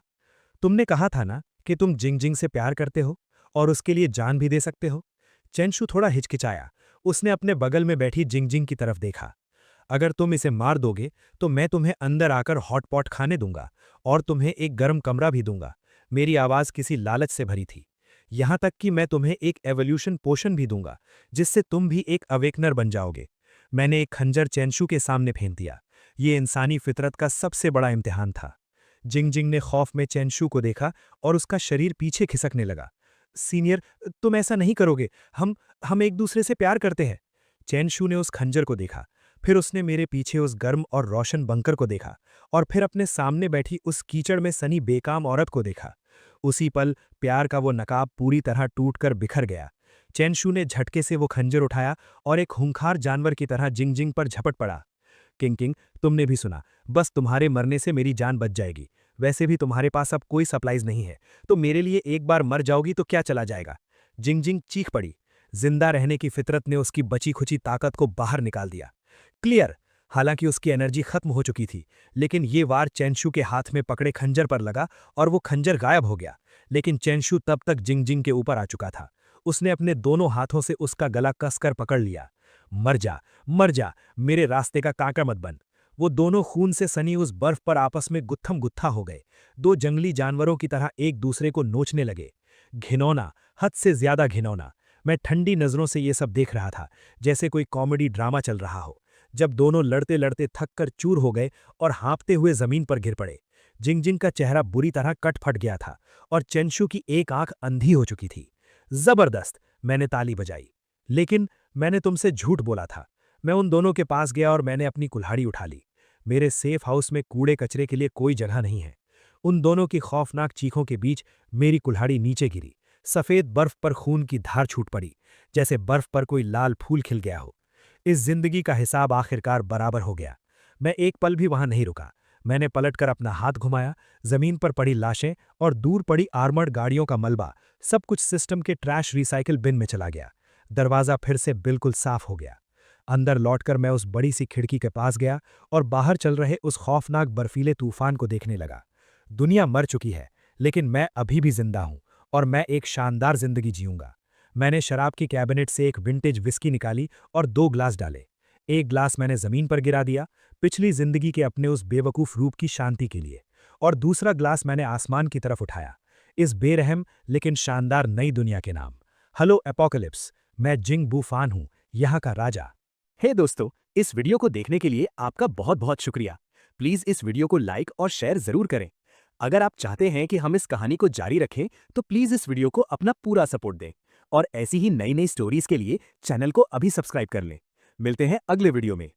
तुमने कहा था ना कि तुम जिंग से प्यार करते हो और उसके लिए जान भी दे सकते हो? चेनशू थोड़ा हिचकिचाया। उसने अपने बगल में बैठी जिंग की तरफ देखा। अगर तुम इसे मार दोगे तो मैं तुम्हें अंदर आकर हॉटपॉट खाने दूंगा और तुम्हें एक गर्म कमरा भी दूंगा। मेरी आवाज किसी लालच से भरी थी। यहां तक कि मैं तुम्हें एक एवोल्यूशन पोशन भी दूंगा, जिससे तुम भी एक अवेकनर बन जाओगे। मैंने एक खंजर चेनशू के सामने फेंक दिया। ये इंसानी फितरत का सबसे बड़ा इम्तिहान था। जिंग ने खौफ में चेनशू को देखा और उसका शरीर पीछे खिसकने लगा। सीनियर, तुम ऐसा नहीं करोगे। हम एक दूसरे से प्यार करते हैं। चेनशू ने उस खंजर को देखा, फिर उसने मेरे पीछे उस गर्म और रोशन बंकर को देखा और फिर अपने सामने बैठी उस कीचड़ में सनी बेकाम औरत को देखा। उसी पल प्यार का वो नकाब पूरी तरह टूटकर बिखर गया। चेनशू ने झटके से वो खंजर उठाया और एक खूंखार जानवर की तरह जिंग पर झपट पड़ा। किंग, तुमने भी सुना, बस तुम्हारे मरने से मेरी जान बच जाएगी। वैसे भी तुम्हारे पास अब कोई सप्लाईज नहीं है, तो मेरे लिए एक बार मर जाओगी तो क्या चला जाएगा? जिंग चीख पड़ी। जिंदा रहने की फितरत ने उसकी बची खुची ताकत को बाहर निकाल दिया। क्लियर। हालांकि उसकी एनर्जी खत्म हो चुकी थी, लेकिन ये वार चेनशू के हाथ में पकड़े खंजर पर लगा और वो खंजर गायब हो गया। लेकिन चेनशू तब तक जिंग के ऊपर आ चुका था। उसने अपने दोनों हाथों से उसका गला कसकर पकड़ लिया। मर जा, मेरे रास्ते का कांटा मत बन। वो दोनों खून से सनी उस बर्फ पर आपस में गुत्थम गुत्था हो गए। 2 जंगली जानवरों की तरह एक दूसरे को नोचने लगे। घिनौना, हद से ज्यादा घिनौना। मैं ठंडी नजरों से ये सब देख रहा था, जैसे कोई कॉमेडी ड्रामा चल रहा हो। जब दोनों लड़ते लड़ते थककर चूर हो गए और हाँपते हुए जमीन पर गिर पड़े। जिंग का चेहरा बुरी तरह कट फट गया था और चेनशू की एक आंख अंधी हो चुकी थी। जबरदस्त, मैंने ताली बजाई। लेकिन मैंने तुमसे झूठ बोला था। मैं उन दोनों के पास गया और मैंने अपनी कुल्हाड़ी उठा ली। मेरे सेफ हाउस में कूड़े कचरे के लिए कोई जगह नहीं है। उन दोनों की खौफनाक चीखों के बीच मेरी कुल्हाड़ी नीचे गिरी। सफेद बर्फ पर खून की धार छूट पड़ी, जैसे बर्फ पर कोई लाल फूल खिल गया हो। इस जिंदगी का हिसाब आखिरकार बराबर हो गया। मैं एक पल भी वहां नहीं रुका। मैंने पलटकर अपना हाथ घुमाया। जमीन पर पड़ी लाशें और दूर पड़ी आर्मर्ड गाड़ियों का मलबा, सब कुछ सिस्टम के ट्रैश रिसाइकिल बिन में चला गया। दरवाजा फिर से बिल्कुल साफ हो गया। अंदर लौटकर मैं उस बड़ी सी खिड़की के पास गया और बाहर चल रहे उस खौफनाक बर्फीले तूफान को देखने लगा। दुनिया मर चुकी है, लेकिन मैं अभी भी जिंदा हूं और मैं एक शानदार जिंदगी जीऊंगा। मैंने शराब की कैबिनेट से एक विंटेज विस्की निकाली और 2 ग्लास डाले। एक ग्लास मैंने जमीन पर गिरा दिया, पिछली जिंदगी के अपने उस बेवकूफ रूप की शांति के लिए, और दूसरा ग्लास मैंने आसमान की तरफ उठाया, इस बेरहम लेकिन शानदार नई दुनिया के नाम। हेलो एपोकलिप्स, मैं जिंग बूफान हूँ, यहाँ का राजा। हे दोस्तों, इस वीडियो को देखने के लिए आपका बहुत बहुत शुक्रिया। प्लीज़ इस वीडियो को लाइक और शेयर ज़रूर करें। अगर आप चाहते हैं कि हम इस कहानी को जारी रखें, तो प्लीज़ इस वीडियो को अपना पूरा सपोर्ट दें। और ऐसी ही नई नई स्टोरीज़ के लिए चैनल को अभी सब्सक्राइब कर लें। मिलते हैं अगले वीडियो में।